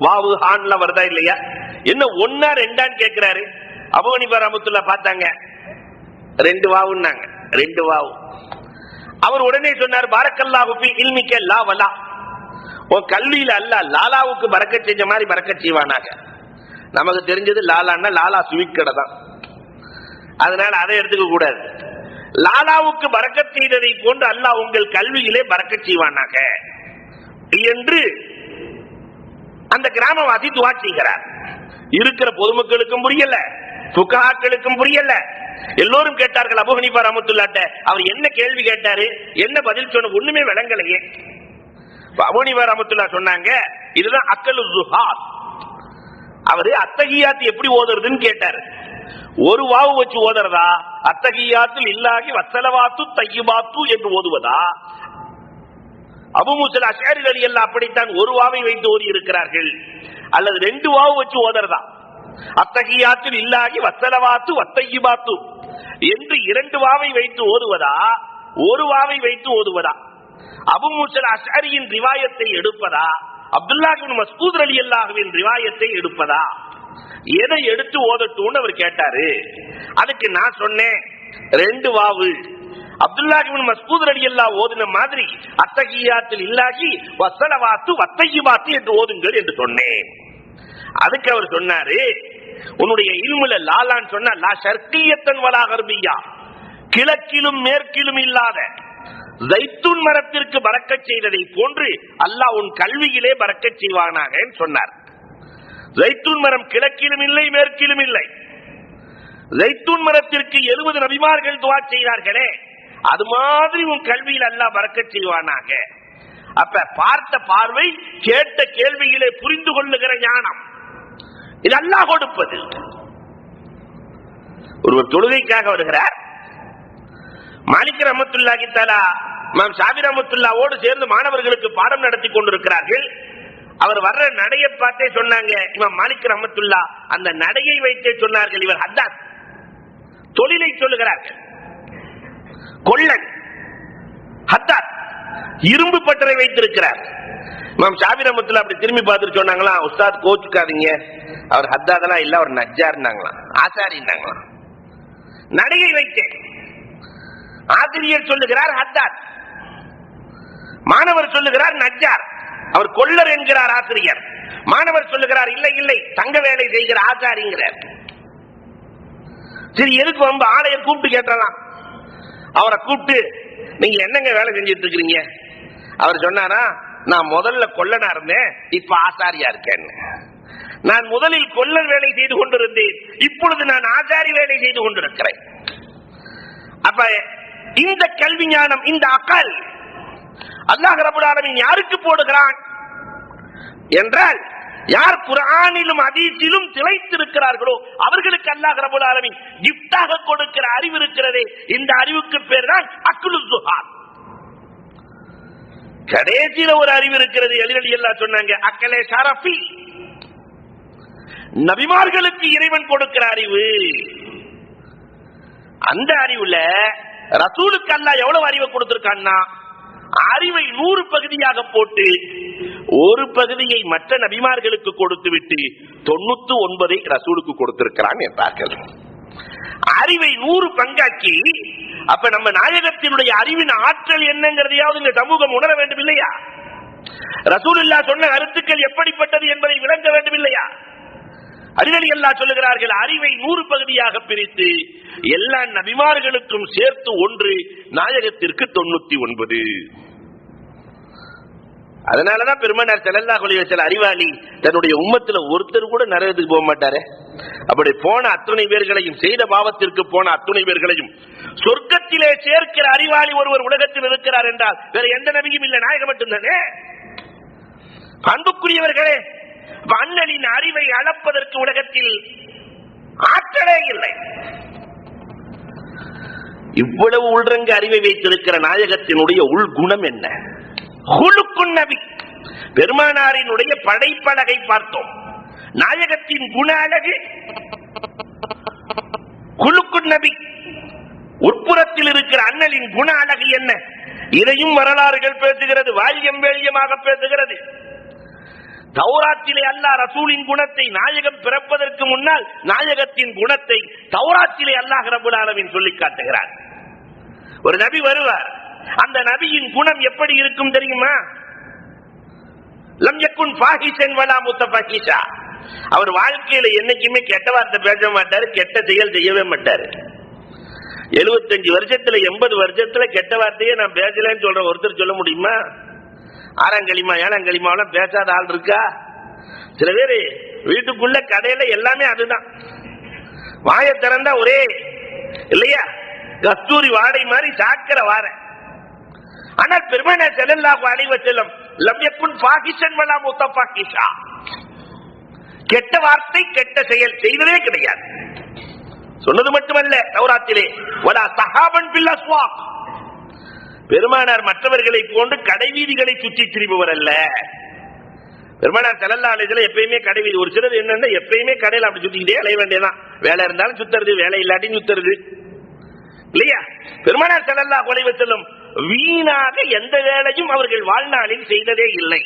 வாவு ஹான்ல வருதா இல்லையா, என்ன 1ஆ 2ஆன்னு கேட்கிறாரு. அபூ ஹனீஃபா ரஹ்மத்துல்லாஹி பார்த்தாங்க, 2 வாவுன்னாங்க. 2 வாவு. அவர் உடனே சொன்னார், பாரக்கல்லாஹு ஃபீ இல்மிக லா வலா, உன் கல்வியில அல்லாஹ் லாலாவுக்கு பரக்கத் செஞ்ச மாதிரி பரக்கத் செய்வானாக. நமக்கு தெரிஞ்சது லாலான்னா லாலா ஸ்வீட் கடை தான், அதனால அதை எடுத்துக்க கூடாது. லாலாவுக்கு பரக்கத் செய்ததை போன்று அல்லாஹ் உங்கள் கல்வியிலே பரக்கத் செய்வானாக என்று அந்த கிராமவாசி துஆ செய்கிறார். இருக்கிற பொதுமக்களுக்கும் புரியல, ஃபுகஹாக்களுக்கும் புரியல. எல்லோரும் கேட்டார்கள் அபூ ஹனீஃபா ரஹ்மத்துல்லாஹி, அவர் என்ன கேள்வி கேட்டாரு, என்ன பதில் சொன்ன, ஒண்ணுமே விளங்கலையே. அபூ ஹனீஃபா ரஹ்மத்துல்லாஹி சொன்னாங்க, இதுதான் அக்கலு ஸுஹாத். அவரு அத்தஹியாத் எப்படி ஓதுறதுன்னு கேட்டாரு. ஒரு வாவு வச்சு ஓதுறதா, அத்தஹியாத்துல் இல்லாஹி வஸ்ஸலவாத்து தய்யிபாத்து என்று ஓதுவதா? அபூ மூஸா அஷ்அரி ரலியல்லாஹு அப்படித்தான் ஒரு வாவை வைத்து ஓதி இருக்கிறார்கள். அல்லது ரெண்டு வாவு வச்சு ஓதுறதா, அத்தஹியாத்துல் இல்லாஹி வஸ்ஸலவாத்து வத்தய்யிபாத்து என்று இரண்டு வாவை வைத்து ஓதுவதா, ஒரு வாவை வைத்து ஓதுவதா? அபூ மூஸா அஷ்அரியின் ரிவாயத்தை எடுப்பதா, அப்துல்லாஹ் இப்னு மஸ்ஊத் ரலியல்லாஹுவின் ரிவாயத்தை எடுப்பதா? எதை எடுத்து ஓதட்டும்னு அவர் கேட்டாரு. அதுக்கு நான் சொன்னேன், ரெண்டு வாவு அப்துல்லாஹ் இப்னு மஸ்ஊத் ரலியல்லாஹு ஓதுன மாதிரி அத்தஹியாத்துல் இல்லாஹி வஸ்ஸலவாத்து வத்தய்யிபாத்து என்று ஓதுங்கள் என்று சொன்னேன். அதுக்கு அவர் சொன்னாரு, உன்னுடைய இல்முல லாலான்னு சொன்னா லா ஷர்கியத்தன் வலா கர்பியா, கிழக்கிலும் மேற்கிலும் இல்லாத ஜைத்தூன் மரத்திற்கு பரக்கத் செய்ததை போன்று அல்லாஹ் உன் கல்வியிலே பரக்கத் செய்வானாக சொன்னார். ஜைத்தூன் மரம் கிழக்கிலும் இல்லை மேற்கிலும் இல்லை. ஜைத்தூன் மரத்திற்கு 70 நபிமார்கள் துஆ செய்தார்களே, அது மாதிரி உன் கல்வியில் அல்லாஹ் பரக்கத் செய்வானாக. அப்ப பார்த்த பார்வை, கேட்ட கேள்வியிலே புரிந்து கொள்ளுகிற ஞானம், இது அல்லாஹ் கொடுப்பது. ஒருவர் தொழுகைக்காக வருகிறார். மாலிக் ரஹ்மத்துல்லாஹி தஆலா இமாம் ஷாஃபி ரஹ்மத்துல்லாஹோடு சேர்ந்து மாணவர்களுக்கு பாடம் நடத்தி கொண்டிருக்கிறார்கள். அவர் வர்ற நடையை பார்த்தே சொன்னாங்க இமாம் மாலிக் ரஹ்மத்துல்லாஹ், அந்த நடையை வைத்தே சொன்னார்கள் இவர் ஹத்தாத், தொழிலை சொல்லுகிறார்கள். கொள்ளன் ஹத்தாத் இரும்பு பட்டறை வைத்திருக்கிறார். இமாம் ஷாஃபி ரஹ்மத்துல்லாஹ் அப்படி திரும்பி பார்த்துட்டு சொன்னாங்களா, உஸ்தாத் கோச்சுக்காதீங்க, அவர் ஹத்தாதெல்லாம் இல்ல, அவர் நஜ்ஜார்னாங்களாம், ஆசாரின்னாங்களாம். நடையை வைத்தேன். ஆசிரியர் சொல்லுகிறார் ஹத்தாத், மாணவர் சொல்லுகிறார் நஜ்ஜார். அவர் கொள்ளர் என்கிறார் ஆசிரியர், மாணவர் சொல்லுகிறார் இல்லை இல்லை தங்க வேலை செய்கிற ஆசாரிங்கிறார். சரி, எதுக்கு வந்து ஆளைய கூப்பிட்டு கேட்டலாம். அவரை கூப்பிட்டு நீங்க என்னங்க வேலை செஞ்சிட்டு இருக்கிறீங்க? அவர் சொன்னாரா, நான் முதல்ல கொள்ளனா இருந்தேன், இப்ப ஆசாரியா இருக்கேன்னு. நான் முதலில் கொள்ளர் வேலை செய்து கொண்டிருந்தேன், இப்பொழுது நான் ஆசாரி வேலை செய்து கொண்டிருக்கிறேன். அப்ப இந்த கல்வி ஞானம், இந்த அக்கல் அல்லாஹ் ரப்பல் ஆலமீன் யாருக்கு போடுகிறான் என்றால், யார் குர்ஆனிலும் ஹதீஸிலும் திளைத்திருக்கிறார்களோ அவர்களுக்கு அல்லாஹ் ரப்பல் ஆலமீன் கிஃப்டாக கொடுக்கிற அறிவு இருக்கிறதே, இந்த அறிவுக்கு பேர் தான் அக்லு ஸுஹாத். கடைசியில ஒரு அறிவு இருக்கிறது, அலி அல்லாஹ் சொன்னாங்க அக்கலே ஷரஃபி, நபிமார்களுக்கு இறைவன் கொடுக்கிற அறிவு. அந்த அறிவுல ரசூலுக்கு அல்லாஹ் எவ்வளவு அறிவை கொடுத்திருக்கான்னா, அறிவை 100 பகுதியாக போட்டு ஒரு பகுதியை மற்ற நபிமார்களுக்கு கொடுத்து விட்டு 99 ரசூலுக்கு கொடுத்திருக்கிறான் என்றார்கள். அறிவை 100 பங்காக்கி, அப்ப நம்ம நாயகத்தினுடைய அறிவின் ஆற்றல் என்னங்கிறதையாவது இந்த சமூகம் உணர வேண்டும் இல்லையா? ரசூலுல்லாஹ் சொன்ன கருத்துக்கள் எப்படிப்பட்டது என்பதை விளங்க வேண்டும் இல்லையா? அலி அல்லாஹ் சொல்லுகிறார்கள், அறிவை 100 பகுதியாக பிரித்து எல்லா நபிமார்களுக்கும் சேர்த்து 1, நாயகத்திற்கு 99. அதனாலதான் பெருமானார் ஸல்லல்லாஹு அலைஹி வஸல்லம் அறிவாளி, தன்னுடைய உம்மத்துல ஒருத்தர் கூட நரகத்துக்கு போக மாட்டாரு. அப்படி போன அத்துணை பேர்களையும், செய்த பாவத்திற்கு போன அத்துணை பேர்களையும் சொர்க்கத்திலே சேர்க்கிற அறிவாளி ஒருவர் உலகத்தில் இருக்கிறார் என்றால் வேற எந்த நபியும் இல்லை, நாயகம் மட்டும்தானே. அன்புக்குரியவர்களே, அண்ணலின் அறிவை அளப்பதற்கு உலகத்தில் ஆற்றலே இல்லை. இவ்வளவு உள்ரங்க அறிவை வைத்திருக்கிற நாயகத்தினுடைய உள்குணம் என்ன? ஹுலுக்குன் நபி, பெருமானாரினுடைய படைப்பழகை பார்த்தோம். நாயகத்தின் குண அழகு ஹுலுக்குன் நபி. உட்புறத்தில் இருக்கிற அண்ணலின் குண அழகு என்ன? இதையும் வரலாறுகள் பேசுகிறது, வால்யம் வேல்யமாக பேசுகிறது. தௌராத்திலே அல்லாஹ் ரசூலின் குணத்தை, நாயகம் பிறப்பதற்கு முன்னால் நாயகத்தின் குணத்தை தௌராத்திலே அல்லாஹ் ரப்பல் ஆலமீன் சொல்லி காட்டுகிறார். ஒரு நபி வருவார், அந்த நபியின் குணம் எப்படி இருக்கும் தெரியுமா? லம் யகுன் ஃபாஹிஷன் வலா முத்தஃபஹிஷா. அவர் வாழ்க்கையில என்னைக்குமே கெட்ட வார்த்தை பேச மாட்டாரு, கெட்ட செயல் செய்யவே மாட்டாரு. 75 வருஷத்துல 80 வருஷத்துல கெட்ட வார்த்தையே நான் பேசலன்னு சொல்ற ஒருத்தர் சொல்ல முடியுமா? 6ஆம் களிமா 7ஆம் களிமாவெல்லாம் பேசாத ஆள் இருக்கா? சில பேர் வீட்டுக்குள்ள கடையில எல்லாமே அதுதான், வாயை திறந்தா ஒரே இல்லையா கஸ்தூரி வாடை மாதிரி சாக்கிற வார. ஆனால் பெருமானார் ஸல்லல்லாஹு அலைஹி வஸல்லம் லம் யகுன் ஃபாஹிஷன் வலா முத்தஃபஹிஷா, கெட்ட வார்த்தை கெட்ட செயல் செய்ததே கிடையாது. சொன்னது மட்டுமல்ல, தௌராத்திலே வலா ஸஹாபன் பில் அஸ்வாக், பெருமானார் மற்றவர்களை போன்று கடை வீதிகளை சுற்றி திரிபவர் அல்ல. பெருமானார் ஸல்லல்லாஹு அலைஹி வஸல்லம் எப்பயுமே கடை வீதி, ஒரு சிலர் என்னன்னா எப்பயுமே கடையில் அப்படி சுத்திக்கிட்டே அலைய வேண்டியதான், வேலை இருந்தாலும் சுத்துறது, வேலை இல்லாட்டியும் சுத்துறது இல்லையா. பெருமானார் ஸல்லல்லாஹு அலைஹி வஸல்லம் வீணாக எந்த வேலையும் அவர்கள் வாழ்நாளில் செய்ததே இல்லை.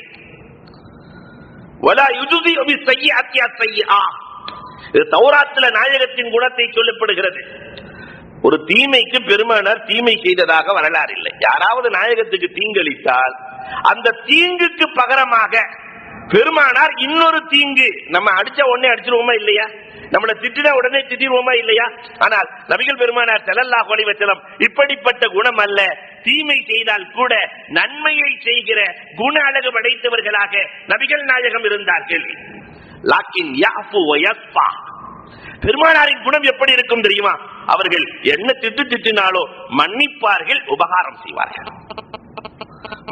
வலா யுஜ்ஸி பிஸ்ஸய்யிஅத்தி அஸ்ஸய்யிஆ, இது தௌராத்துல நாயகத்தின் குணத்தை சொல்லப்படுகிறது. ஒரு தீமைக்கு பெருமானார் தீமை செய்ததாக வரலாறு இல்லை. யாராவது நாயகத்துக்கு தீங்களித்தால் அந்த தீங்குக்கு பகரமாக பெருமானார் இன்னொரு தீங்கு, நம்ம அடிச்ச உடனே அடிச்சிருவோமா இல்லையா, நம்மளை திட்டினா உடனே திட்டிடுவோமா இல்லையா. ஆனால் நபிகள் பெருமானார் ஸல்லல்லாஹு அலைஹி வஸல்லம் இப்படிப்பட்ட குணம் அல்ல. தீமை செய்தால் கூட நன்மையை செய்கிற குண அழகு படைத்தவர்களாக நபிகள் நாயகம் இருந்தார்கள். லாக்கின் யாஃபு வ யஸ்ஃபா, பெருமானாரின் குணம் எப்படி இருக்கும் தெரியுமா, அவர்கள் என்ன திட்டினாலோ மன்னிப்பார்கள், உபகாரம் செய்வார்கள்,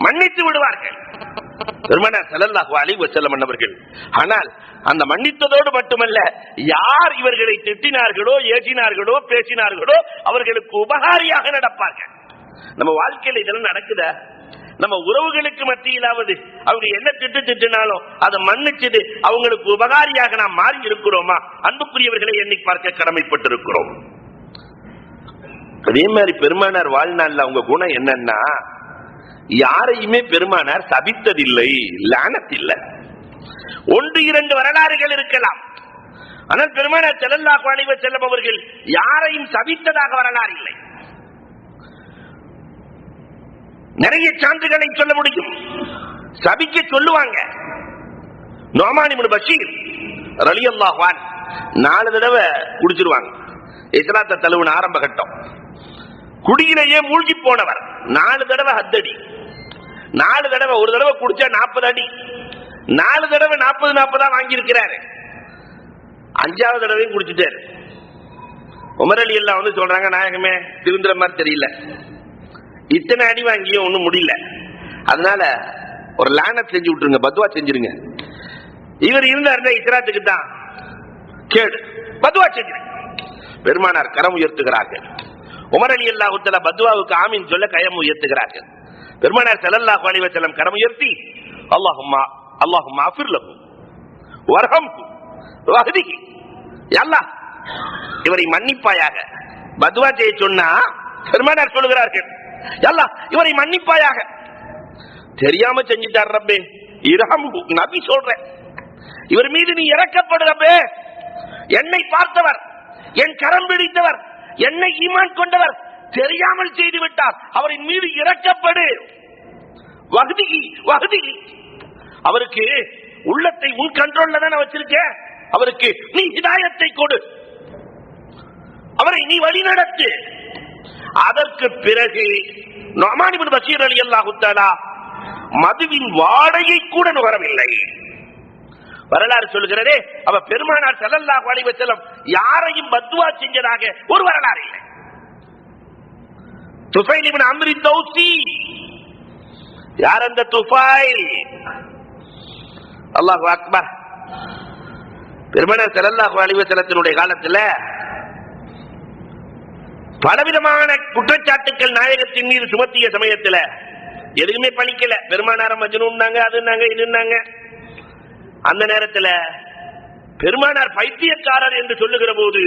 மன்னித்து விடுவார்கள் பெருமானார் ஸல்லல்லாஹு அலைஹி வஸல்லம் அவர்கள். ஆனால் அந்த மன்னித்ததோடு மட்டுமல்ல, யார் இவர்களை திட்டினார்களோ ஏற்றினார்களோ பேசினார்களோ அவர்களுக்கு உபகாரியாக நடப்பார்கள். நம்ம வாழ்க்கையில இதெல்லாம் நடக்குதா? நம்ம உறவுகளுக்கு மத்தியிலாவது அவங்க என்ன திட்டினாலும் அதை மன்னிச்சது அவங்களுக்கு உபகாரியாக நாம் மாறி இருக்கிறோமா? அன்புக்குரியவர்களை எண்ணி பார்க்க கடமைப்பட்டிருக்கிறோம். அதே மாதிரி பெருமானார் வாழ்நாள்ல அவங்க குணம் என்னன்னா, யாரையுமே பெருமானார் சபித்ததில்லை, லானத்தில்லை. ஒன்று இரண்டு வரலாறுகள் இருக்கலாம், ஆனால் பெருமானார் ஸல்லல்லாஹு அலைஹி வஸல்லம் அவர்கள் யாரையும் சபித்ததாக வரலாறு இல்லை. நிறைய சான்றுகளை சொல்ல முடியும். சபிக்க சொல்லுவாங்க. நுஅமான் இப்னு பஷீர் ரலியல்லாஹு அன்ஹு 4 தடவை குடிச்சிருவாங்க. இஸ்லாத்தை தழுவின ஆரம்ப கட்டம். குடியிலேயே மூழ்கி போனவர். 4 தடவை ஹத்தடி, 4 தடவை, ஒரு தடவை குடிச்சா 40 அடி, 4 தடவை 40 வாங்கி இருக்கிறாரு. 5வது தடவையும் குடிச்சிட்டாரு. உமர் அலி எல்லாம் வந்து சொல்றாங்க, நாயகமே திருந்துற மாதிரி தெரியல, இத்தனை அடி வாங்கியும் ஒண்ணும் முடியல, அதனால ஒரு லானத் செஞ்சு விட்டுருங்க, பத்வா செஞ்சிருங்க. இவர் இருந்தாருன்னா இஸ்லாத்துக்கு தான் கேடு, பத்வா செஞ்சிருங்க. பெருமானார் கரம் உயர்த்துகிறார்கள். உமர் அலி அல்லாஹு தஆலா பத்வாவுக்கு ஆமீன் சொல்ல கரம் உயர்த்துகிறார்கள். பெருமானார் ஸல்லல்லாஹு அலைஹி வஸல்லம் கரம் உயர்த்தி அல்லாஹும்ம அஃபிர் லஹு வர்ஹம்ஹு வஹ்திஹி, யா அல்லாஹ் இவரை மன்னிப்பாயாக. பத்வா செய்ய சொன்னா பெருமானார் சொல்லுகிறார்கள், யா அல்லாஹ் இவரை மன்னிப்பாயாக. தெரியாம செஞ்சிட்டார் ரப்பே, இர்ஹம்ஹு, நபி சொல்றேன், இவர் மீது நீ இரக்கப்படு ரப்பே. என்னை பார்த்தவர், என் கரம் பிடித்தவர், என்னை ஈமான் கொண்டவர், தெரியாமல் செய்து விட்டார், அவரின் மீது இரக்கப்படு. வஹ்திஹி வஹ்திஹி, அவருக்கு உள்ளத்தை உன் கண்ட்ரோல்ல தானே வச்சிருக்க, அவருக்கு நீ ஹிதாயத்தை கொடு, அவரை நீ வழி நடத்து. அதற்கு பிறகு நுஅமான் இப்னு பஷீர் ரலியல்லாஹு தஆலா மதுவின் வாடையை கூட நுகரவில்லை. வரலாறு சொல்லுகிறதே, அவ பெருமானார் ஸல்லல்லாஹு அலைஹி வஸல்லம் யாரையும் பத்வா செஞ்சதாக ஒரு வரலாறு இல்லை. துஃபைல் இப்னு அம்ர் தௌசி, யார் அந்த துஃபைல்? அல்லாஹு அக்பர். பெருமானார் ஸல்லல்லாஹு அலைஹி வஸல்லத்தினுடைய காலத்துல பலவிதமான குற்றச்சாட்டுக்கள் நாயகத்தின் மீது சுமத்திய சமயத்துல எதுவுமே பலிக்கல. பெருமானார மஜ்னூன்னாங்க, அதுனாங்க, இதுனாங்க. அந்த நேரத்துல பெருமானார் பைத்தியக்காரர் என்று சொல்லுகிற போது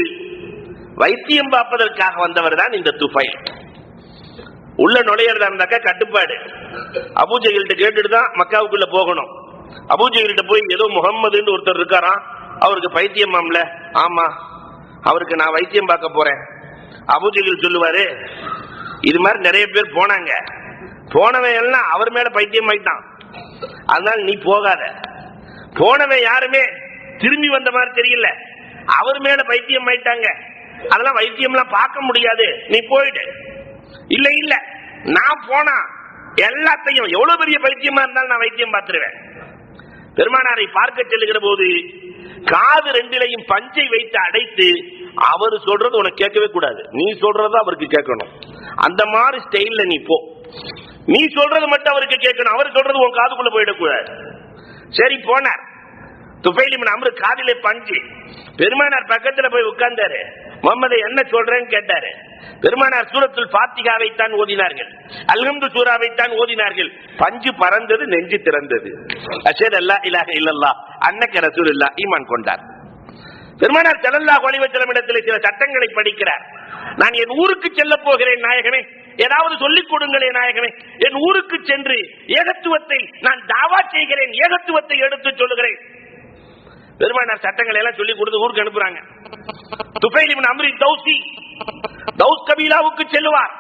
வைத்தியம் பார்ப்பதற்காக வந்தவர் தான் இந்த துஃபைல். உள்ள நுழையறதா இருந்தாக்க கட்டுப்பாடு, அபூஜஹில்கிட்ட கேட்டுட்டு தான் மக்காவுக்குள்ள போகணும். அபூஜஹில்கிட்ட போய் ஏதோ முகம்மதுன்னு ஒருத்தர் இருக்காராம், அவருக்கு பைத்தியமாம்ல, ஆமா அவருக்கு நான் வைத்தியம் பார்க்க போறேன். அபூஜஹில் சொல்லுவாரு, இது மாதிரி நிறைய பேர் போனாங்க, போனவன் எல்லாம் அவர் மேல பைத்தியம் ஆயிட்டான், அதனால நீ போகாத. போனவன் யாருமே திரும்பி வந்த மாதிரி தெரியல, அவர் மேல பைத்தியம் ஆயிட்டாங்க, அதெல்லாம் வைத்தியம்லாம் பார்க்க முடியாது, நீ போயிடு. இல்ல இல்ல, நான் போனா எல்லாத்தையும், எவ்வளவு பெரிய பைத்தியமா இருந்தாலும் நான் வைத்தியம் பார்த்துருவேன். பெருமானாரை பார்க்க செல்லுகிற போது காது ரெண்டிலையும் பஞ்சை வைத்து அடைத்து அவர் சொல்றது உனக்கு கேட்கவே கூடாது, நீ சொல்றது அவருக்கு கேட்கணும். அந்த மாதிரி ஸ்டைல்ல நீ போ. நீ சொல்றது மட்டும் அவருக்கு கேட்கணும், அவர் சொல்றது உன் காதுக்குள்ள போயிடக்கூடாது. சரி போனார். துஃபைல் இப்னு அம்ர் காதிலே பஞ்சு. பெருமானார் பக்கத்துல போய் உட்கார்ந்தாரு. முகமது என்ன சொல்றேன்னு கேட்டாரு. பெருமானார் சூரத்துல் ஃபாத்திஹாவை தான் ஓதினார்கள், அல்ஹம்து சூராவை தான் ஓதினார்கள். பஞ்சு பறந்தது, நெஞ்சு திறந்தது. அஷ்ஹது அல்லா இலாஹ இல்லல்லாஹ் அன்னக ரசூலுல்லாஹ் ஈமான் கொண்டார். பெருமானார் ஸல்லல்லாஹு அலைஹி வஸல்லம் இடத்தில் சில சட்டங்களை படிக்கிறார். நான் என் ஊருக்கு செல்ல போகிறேன் நாயகமே, ஏதாவது சொல்லிக் கொடுங்களே நாயகமே. என் ஊருக்கு சென்று ஏகத்துவத்தை நான் தாவா செய்கிறேன், ஏகத்துவத்தை எடுத்து சொல்லுகிறேன். பெருமானார் சட்டங்களை எல்லாம் சொல்லி கொடுத்து ஊருக்கு அனுப்புறாங்க. துஃபைல் இப்னு அம்ர் தௌசி தௌஸ் கபீலாவுக்கு செல்லுவார்.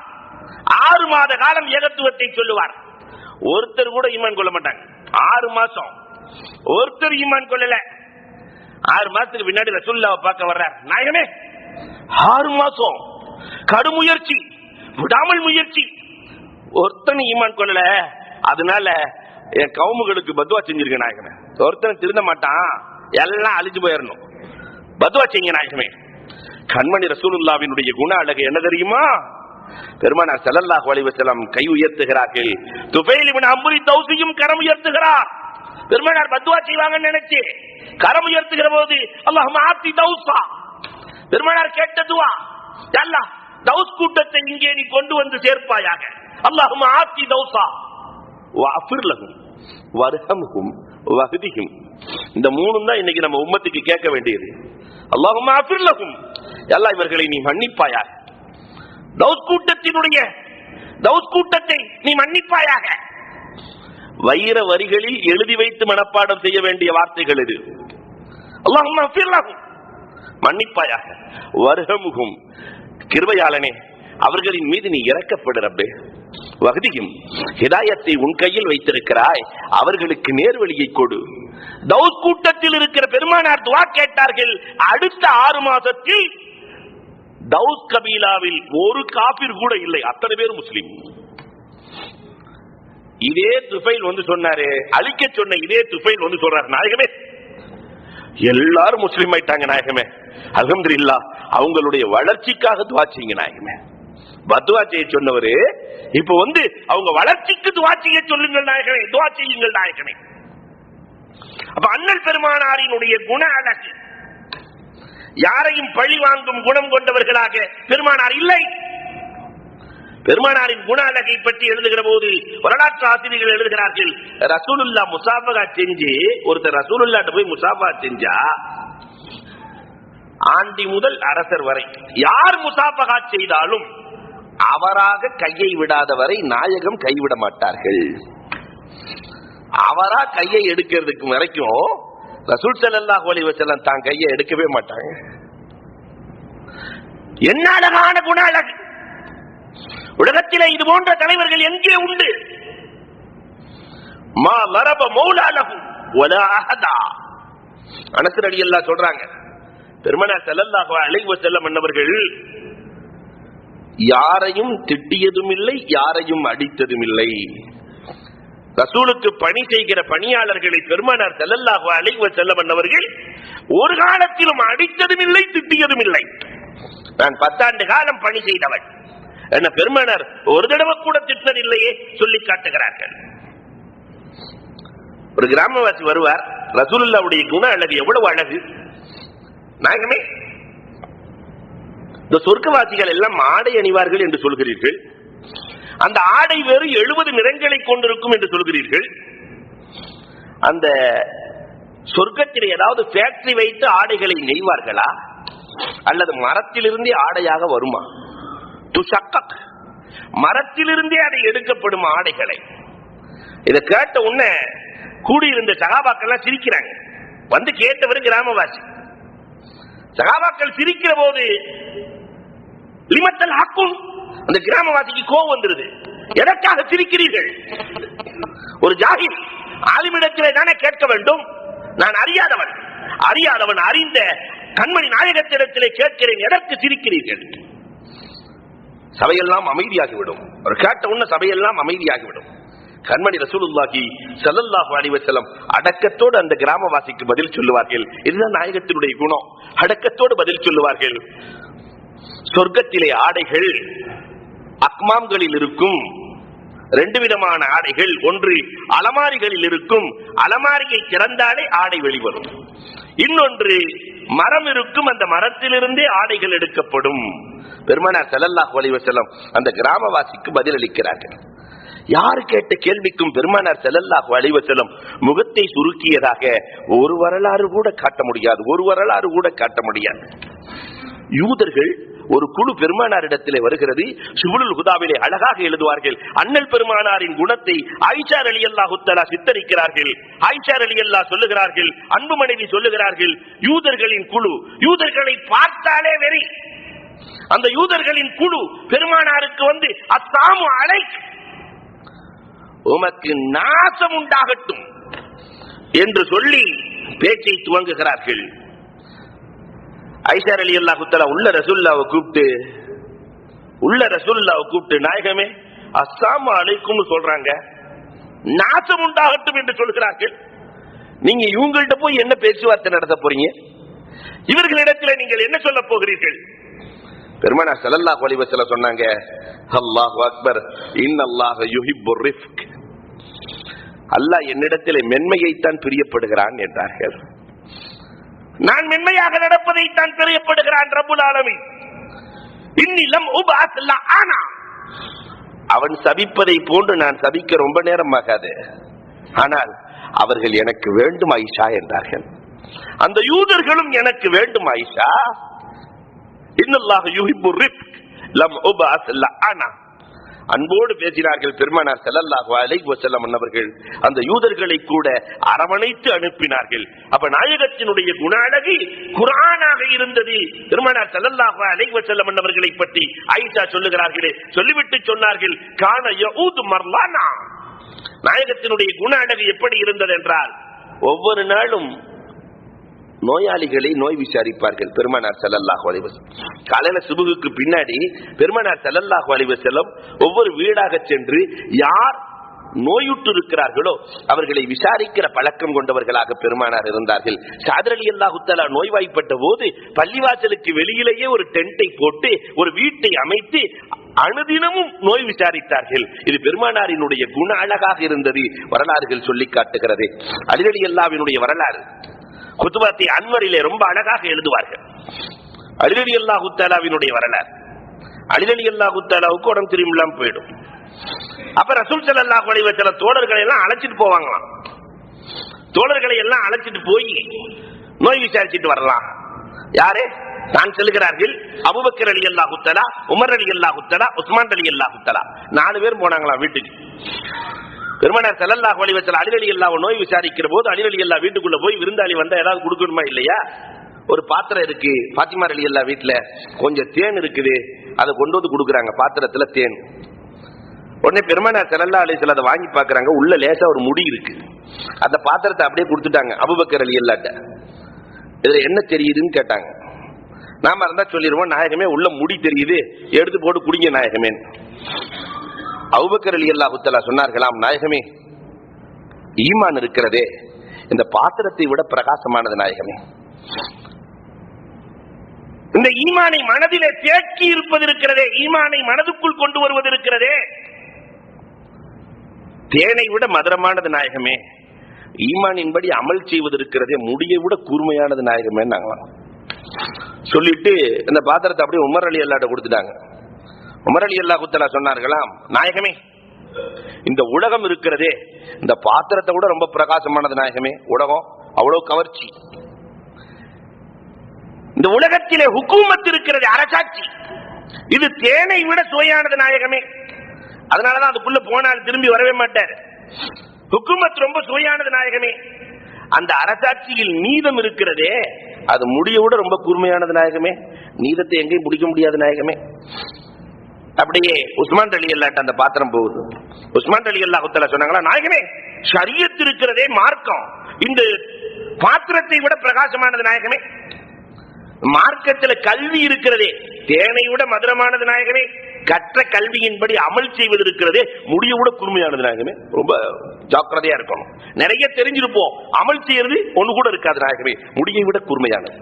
6 மாத காலம் ஏகத்துவத்தை சொல்லுவார். ஒருத்தர் கூட ஈமான் கொள்ள மாட்டாங்க. 6 மாசம் ஒருத்தர் ஈமான் கொள்ளல. 6 மாசத்துக்கு பின்னாடி ரசூலுல்லாஹ் பார்க்க வர்றார். நாயகமே 6 மாசம் கடும் முயற்சி, விடாமல் முயற்சி, ஒருத்தன் ஈமான் கொள்ளல. அதனால என் கவுமுகளுக்கு பத்வா செஞ்சிருக்க நாயகமே. ஒருத்தன் திருந்த மாட்டான், எல்லாம் அழிஞ்சு போயிடணும், பத்வா செய்யுங்க நாயகமே. கண்மணி ரசூலுல்லாஹ்வினுடைய குண அழகு என்ன தெரியுமா? பெருமானார் ஸல்லல்லாஹு அலைஹி வஸல்லம் கை உயர்த்துகிறார்கள். துஃபைல் இப்னு அம்ர் தௌசியும் கரம் உயர்த்துகிறார். பெருமானார் பத்வா செய்வாங்கன்னு நினைச்சு கரம் உயர்த்துகிற போது அல்லாஹும்ம ஆத்தி தௌஸா, பெருமானார் கேட்ட துஆ, அல்லாஹ் தௌஸ் கூட்டத்தை இங்கே நீ கொண்டு வந்து சேர்ப்பாயாக. அல்லாஹும்ம ஆத்தி தௌஸா வஅஃபிர் லஹும் வர்ஹம்ஹும் வஹ்திஹிம். இந்த மூணும் தான் இன்னைக்கு நம்ம உம்மத்துக்கு கேட்க வேண்டியது. அல்லாஹும்ம ஆஃபிர் லஹும், அல்லாஹ் இவர்களை நீ மன்னிப்பாயாக. தௌஸ் கூட்டத்தை நீ மன்னிப்பாயாக. வைர வரிகளில் எழுதி வைத்து மனப்பாடம் செய்ய வேண்டிய வார்த்தைகள் இது. அல்லாஹும்ம ஆஃபிர் லஹும், மன்னிப்பாயாக. வர்ஹம்ஹும், கிருபையாளனே அவர்களின் மீது நீ இரக்கப்படு ரப்பே. வஹ்திஹிம், ஹிதாயத்தை உன் கையில் வைத்திருக்கிறாய், அவர்களுக்கு நேர்வழியை கொடு. தௌஸ் கூட்டத்தில் இருக்கிற பெருமானார் துஆ கேட்டார்கள். அடுத்த 6 மாசத்தில் தௌஸ் கபீலாவில் ஒரு காபிர் கூட இல்லை, அத்தனை பேர் முஸ்லிம். இதே துஃபைல் வந்து சொன்னாரு, அழிக்க சொன்ன இதே துஃபைல் வந்து சொல்றாரு, நாயகமே எல்லாரும் முஸ்லிம் ஆயிட்டாங்க நாயகமே, அல்ஹம்துலில்லாஹ் அவங்களுடைய வளர்ச்சிக்காக துஆ செய்யுங்க நாயகமே. பத்வா செய்ய சொன்னவரு இப்ப வந்து அவங்க வளர்ச்சிக்கு துஆ செய்ய சொல்லுங்கள் நாயகமே, துஆ செய்யுங்கள் நாயகமே. அப்ப அண்ணல் பெருமானாரினுடைய குண அழகு, யாரையும் பழி வாங்கும் குணம் கொண்டவர்களாக பெருமானார் இல்லை. பெருமானாரின் குண அழகை பற்றி எழுதுகிற போது வரலாற்று ஆசிரியர்கள் எழுதுகிறார்கள், ரசூலுல்லாஹ் முசாஃபகா செஞ்சு, ஒருத்தர் ரசூலுல்லாஹ்ட்ட போய் முசாஃபகா செஞ்சா ஆண்டி முதல் அரசர் வரை யார் முசாஃபகா செய்தாலும் அவராக கையை விடாதவரை நாயகம் கைவிட மாட்டார்கள். அவரா கையை எடுக்கிறதுக்கு வரைக்கும் ரசூல் ஸல்லல்லாஹு அலைஹி வஸல்லம் தான் கையை எடுக்கவே மாட்டாங்க. என்ன அழகான குண அழகு! உலகத்திலே இது போன்ற தலைவர்கள் எங்கே உண்டு? மா லரப மௌலா லஹு வலா அஹதா. அனஸ் ரலியல்லாஹு சொல்றாங்க, பெருமானார் ஸல்லல்லாஹு அலைஹி வஸல்லம் என்பவர்கள் யாரையும் திட்டியதும் இல்லை, யாரையும் அடித்ததும் இல்லை. ரசூலுக்கு பணி செய்கிற பணியாளர்களை பெருமானார் ஸல்லல்லாஹு அலைஹி வஸல்லம் என்பவர்கள் ஒரு காலத்திலும் அடித்ததும் இல்லை, திட்டியதும் இல்லை. நான் 10 ஆண்டு காலம் பணி செய்தவன், என்ன பெருமானார் ஒரு தடவை கூட திட்டினதில்லையே சொல்லி காட்டுகிறார்கள். ஒரு கிராமவாசி வருவார், ரசூலுல்லாஹ்வுடைய குண அழகு எவ்வளவு அழகு! நாயகமே, இந்த சொர்க்கவாசிகள் எல்லாம் ஆடை அணிவார்கள் என்று சொல்கிறீர்கள், அந்த ஆடை வேறு 70 நிறங்களை கொண்டிருக்கும் என்று சொல்கிறீர்கள். அந்த சொர்க்கத்தில் ஏதாவது ஃபேக்டரி வைத்து ஆடைகளை நெய்வார்களா, அல்லது மரத்திலிருந்தே ஆடையாக வருமா? துஷக்கக், மரத்திலிருந்தே அதை எடுக்கப்படும் ஆடைகளை. இதை கேட்ட உடனே கூடியிருந்த சகாபாக்கள் சிரிக்கிறாங்க. வந்து கேட்டவர் கிராமவாசி. சகாபாக்கள் சிரிக்கிற போது லிமத்தல் ஹக்கும், அந்த கிராமவாசிக்கு கோபம் வந்துருது. எதற்காக சிரிக்கிறீர்கள்? ஒரு ஜாஹில் ஆலிமிடத்திலே தானே கேட்க வேண்டும். நான் அறியாதவன் அறிந்த கண்மணி நாயகத்திடத்திலே கேட்கிறேன், எதற்கு சிரிக்கிறீர்கள்? சபையெல்லாம் அமைதியாகிவிடும். ஒரு கேட்ட உடனே சபையெல்லாம் அமைதியாகிவிடும். கண்மணி ரசூலுல்லாஹி ஸல்லல்லாஹு அலைஹி வஸல்லம் அடக்கத்தோடு அந்த கிராமவாசிக்கு பதில் சொல்லுவார்கள். இதுதான் நாயகத்தினுடைய குணம். அடக்கத்தோடு பதில் சொல்லுவார்கள். சொர்க்கத்திலே ஆடைகள் அக்மாம்களில் இருக்கும். 2 விதமான ஆடைகள். ஒன்று அலமாரிகளில் இருக்கும். அலமாரியை திறந்தாலே ஆடை வெளிவரும். இன்னொன்று மரம் இருக்கும். அந்த மரத்திலிருந்தே ஆடைகள் எடுக்கப்படும். பெருமானார் ஸல்லல்லாஹு அலைஹி வஸல்லம் அந்த கிராமவாசிக்கு பதில் அளிக்கிறார்கள். யார் கேட்ட கேள்விக்கும் பெருமானார் ஸல்லல்லாஹு அலைஹி வஸல்லம் முகத்தை சுருக்கியதாக ஒரு வரலாறு கூட காட்ட முடியாது. யூதர்கள் ஒரு குழு பெருமானாரிடத்திலே வருகிறது. சுபுலுல் ஹுதாவிலே அழகாக எழுதுவார்கள். அண்ணல் பெருமானாரின் குணத்தை ஆயிஷா ரலியல்லாஹு தஆலா சித்தரிக்கிறார்கள். ஆயிஷா ரலியல்லாஹு சொல்லுகிறார்கள், அன்பு மனைவி சொல்லுகிறார்கள், யூதர்களின் குழு, யூதர்களை பார்த்தாலே வெறி. அந்த யூதர்களின் குழு பெருமானாருக்கு வந்து அஸ்ஸலாமு அலைக், உமக்கு நாசம் உண்டாகட்டும் என்று சொல்லி பேச்சை துவங்குகிறார்கள். ஆயிஷா ரலியல்லாஹு தஆலா உள்ள ரசூலுல்லாஹ்வை கூப்பிட்டு நாயகமே அஸ்ஸலாமு அலைக்கும் சொல்றாங்க, நாசம் உண்டாகட்டும் என்று சொல்கிறார்கள். நீங்க இவங்கள்ட்ட போய் என்ன பேச்சுவார்த்தை நடத்த போறீங்க? இவர்களிடத்தில் நீங்கள் என்ன சொல்ல போகிறீர்கள்? பெருமானார் ஸல்லல்லாஹு அலைஹி வஸல்லம் சொன்னாங்க, அல்லாஹு அக்பர், இன்னல்லாஹ யுஹிப்புர் ரிஃப்க், அல்லாஹ் என்னிடத்தில் மென்மையைத்தான் பிரியப்படுகிறான் என்றார்கள். நான் மென்மையாக நடப்பதைத்தான் பிரியப்படுகிறான் ரப்புல் ஆலமீன். இன்னி லம் உபஅத் லஅனா, அவன் சபிப்பதை போன்று நான் சபிக்க ரொம்ப நேரம் ஆகாது, ஆனால் அவர்கள் எனக்கு வேண்டும் ஆயிஷா என்றார்கள். அந்த யூதர்களும் எனக்கு வேண்டும் ஆயிஷா. இன்னல்லாஹ யுஹிப்புர் ரிஃப்க் லம் உபஅத் லஅனா. அன்போடு பேசினார்கள் பெருமானார் ஸல்லல்லாஹு அலைஹி வஸல்லம் அவர்கள். அந்த யூதர்களை கூட அரவணைத்து அனுப்பினார்கள். அப்ப நாயகத்தினுடைய குண அழகு குர்ஆனாக இருந்தது. பெருமானார் ஸல்லல்லாஹு அலைஹி வஸல்லம் அவர்களை பற்றி ஆயிஷா சொல்லுகிறார்களே, சொல்லிவிட்டு சொன்னார்கள், கான யஊது மர்லானா. நாயகத்தினுடைய குண அழகு எப்படி இருந்தது என்றால், ஒவ்வொரு நாளும் நோயாளிகளை நோய் விசாரிப்பார்கள் பெருமானார் ஸல்லல்லாஹு அலைஹி வஸல்லம். காலையில சுபுகுக்கு பின்னாடி பெருமானார் ஸல்லல்லாஹு அலைஹி வஸல்லம் ஒவ்வொரு வீடாக சென்று யார் நோயுற்று இருக்கிறார்களோ அவர்களை விசாரிக்கிற பழக்கம் கொண்டவர்களாக பெருமானார் இருந்தார்கள். ஸஅத் ரலியல்லாஹு தஆலா நோய்வாய்ப்பட்ட போது பள்ளிவாசலுக்கு வெளியிலேயே ஒரு டென்ட்டை போட்டு ஒரு வீட்டை அமைத்து அனுதினமும் நோய் விசாரித்தார்கள். இது பெருமானாரினுடைய குண அழகாக இருந்தது. வரலாறுகள் சொல்லி காட்டுகிறது. அலி ரலியல்லாஹுவினுடைய வரலாறு குதுபத்தி அன்வரிலே ரொம்ப அழகாக எழுதுவார்கள். அலி ரலியல்லாஹு தஆலாவினுடைய வரலாறு. அலி ரலியல்லாஹு தஆலாவுக்கு உடம்பு திரும்பிலாம் போயிடும். அப்ப ரசூல் ஸல்லல்லாஹு அலைஹி வஸல்லம் தோழர்களை எல்லாம் அழைச்சிட்டு போவாங்களாம். தோழர்களை எல்லாம் அழைச்சிட்டு போய் நோய் விசாரிச்சுட்டு வரலாம். யாரே நான் சொல்லுகிறார்கள், அபூபக்கர் ரலியல்லாஹு தஆலா, உமர் ரலியல்லாஹு தஆலா, உஸ்மான் ரலியல்லாஹு தஆலா 4 பேர் போனாங்களாம் வீட்டுக்கு. பெருமானார் ஸல்லல்லாஹு அலைஹி வஸல்லம் அலி ரலியல்லாஹு நோய் விசாரிக்கிற போது அலி ரலியல்லாஹு வீட்டுக்குள்ள போய் விருந்தாளி வந்தா ஏதாவது கொடுக்கணுமா இல்லையா? ஒரு பாத்திரம் இருக்கு, பாத்திமா ரலியல்லாஹு வீட்டுல கொஞ்சம் தேன் இருக்குது, அதை கொண்டு வந்து கொடுக்குறாங்க. பாத்திரத்துல தேன். உடனே பெருமானார் ஸல்லல்லாஹு அலைஹி வஸல்லம் அதை வாங்கி பாக்குறாங்க. உள்ள லேசா ஒரு முடி இருக்கு. அந்த பாத்திரத்தை அப்படியே கொடுத்துட்டாங்க அபூபக்கர் ரலியல்லாஹு. இதுல என்ன தெரியுதுன்னு கேட்டாங்க. நாம இருந்தா சொல்லிடுவோம், நாயகமே உள்ள முடி தெரியுது, எடுத்து போட்டு குடிங்க நாயகமே. அபூபக்கர் ரலியல்லாஹு தஆலா சொன்னார்களாம், நாயகமே ஈமான் இருக்கிறதே இந்த பாத்திரத்தை விட பிரகாசமானது நாயகமே. இந்த ஈமானை மனதிலே தேக்கி இருப்பது இருக்கிறதே, ஈமானை மனதுக்குள் கொண்டு வருவது இருக்கிறதே, தேனை விட மதுரமானது நாயகமே. ஈமானின்படி அமல் செய்வது இருக்கிறதே, முடியை விட கூர்மையானது நாயகமே நாங்களாம் சொல்லிட்டு இந்த பாத்திரத்தை அப்படியே உமர் ரலியல்லாஹு கொடுத்துட்டாங்க. உமர் ரலியல்லாஹு தஆலா சொன்னார்களாம், நாயகமே இந்த உலகம் இருக்கிறதே இந்த பாத்திரத்தை விட ரொம்ப பிரகாசமானது நாயகமே. உலகம் அவ்வளவு கவர்ச்சி. இந்த உலகத்திலே ஹுக்கூமத் இருக்கிறது, அரசாட்சி, இது தேனை விட சுவையானது நாயகமே. அதனாலதான் அதுக்குள்ள போனால் திரும்பி வரவே மாட்டார். ஹுக்கூமத் ரொம்ப சுவையானது நாயகமே. அந்த அரசாட்சியில் நீதம் இருக்கிறதே அது முடிய விட ரொம்ப கூர்மையானது நாயகமே. நீதத்தை எங்கேயும் முடிக்க முடியாது நாயகமே. அப்படியே உஸ்மான் ரலியல்லாஹு அந்த பாத்திரம் போகுது. உஸ்மான் ரலியல்லாஹு தஆலா சொன்னாங்களா, நாயகமே ஷரியத் இருக்கிறதே, மார்க்கம் இந்த பாத்திரத்தை விட பிரகாசமானது நாயகமே. மார்க்கத்தில் கல்வி இருக்கிறதே தேனை விட மதுரமானது நாயகமே. கற்ற கல்வியின்படி அமல் செய்வது இருக்கிறதே முடிய விட கூர்மையானது நாயகமே. ரொம்ப ஜாக்கிரதையா இருக்கணும். நிறைய தெரிஞ்சிருப்போம், அமல் செய்யறது ஒண்ணு கூட இருக்காது நாயகமே, முடியை விட கூர்மையானது.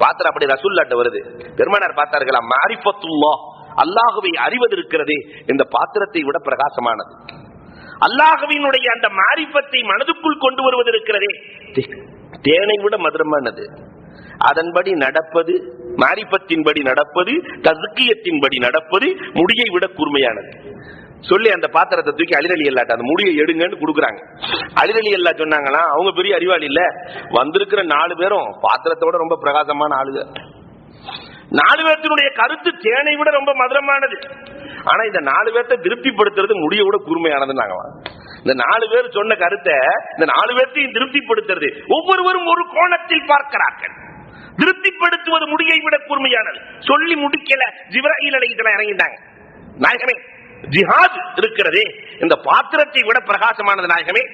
பாத்திரம் அப்படி ரசூலுல்லாஹ் வருது. பெருமானார் பார்த்தார்களா, மாரிஃபத்துல்லாஹ், அல்லாஹ்வை அறிவது இருக்கிறதே இந்த பாத்திரத்தை விட பிரகாசமானது. அல்லாஹ்வினுடைய அந்த மாரிஃபத்தை மனதுக்குள் கொண்டு வருவது இருக்கிறதே தேனை விட மதுரமானது. அதன்படி நடப்பது, மாரிஃபத்தின்படி நடப்பது, தஸ்கியத்தின்படி நடப்பது முடியை விட கூர்மையானது. சொல்லி அந்த பாத்திரத்தை தூக்கி அலி ரலியல்லாஹு அந்த முடியை எடுங்கன்னு கொடுக்குறாங்க. அலி ரலியல்லாஹு சொன்னாங்களா, அவங்க பெரிய அறிவாளி இல்ல, வந்திருக்கிற 4 பேரும் பாத்திரத்தோட ரொம்ப பிரகாசமான ஆளுங்க. 4 பேர்த்தினுடைய கருத்து தேனை விட ரொம்ப மதுரமானது. ஆனா இந்த 4 பேர்த்தை திருப்திப்படுத்துறது முடிய விட கூர்மையானது. இந்த 4 பேர் சொன்ன கருத்தை இந்த 4 பேர்த்தையும் திருப்திப்படுத்துறது ஒவ்வொருவரும் ஒரு கோணத்தில் பார்க்கிறார்கள். திருப்திப்படுத்துவது முடியை விட கூர்மையானது. சொல்லி முடிக்கல, ஜிப்ராயில் அலைஹிஸ்ஸலாம் இறங்கிட்டாங்க. நாயகமே, ஜிஹாத் இருக்கிறதே இந்த பாத்திரத்தை விட பிரகாசமானது நாயகமே.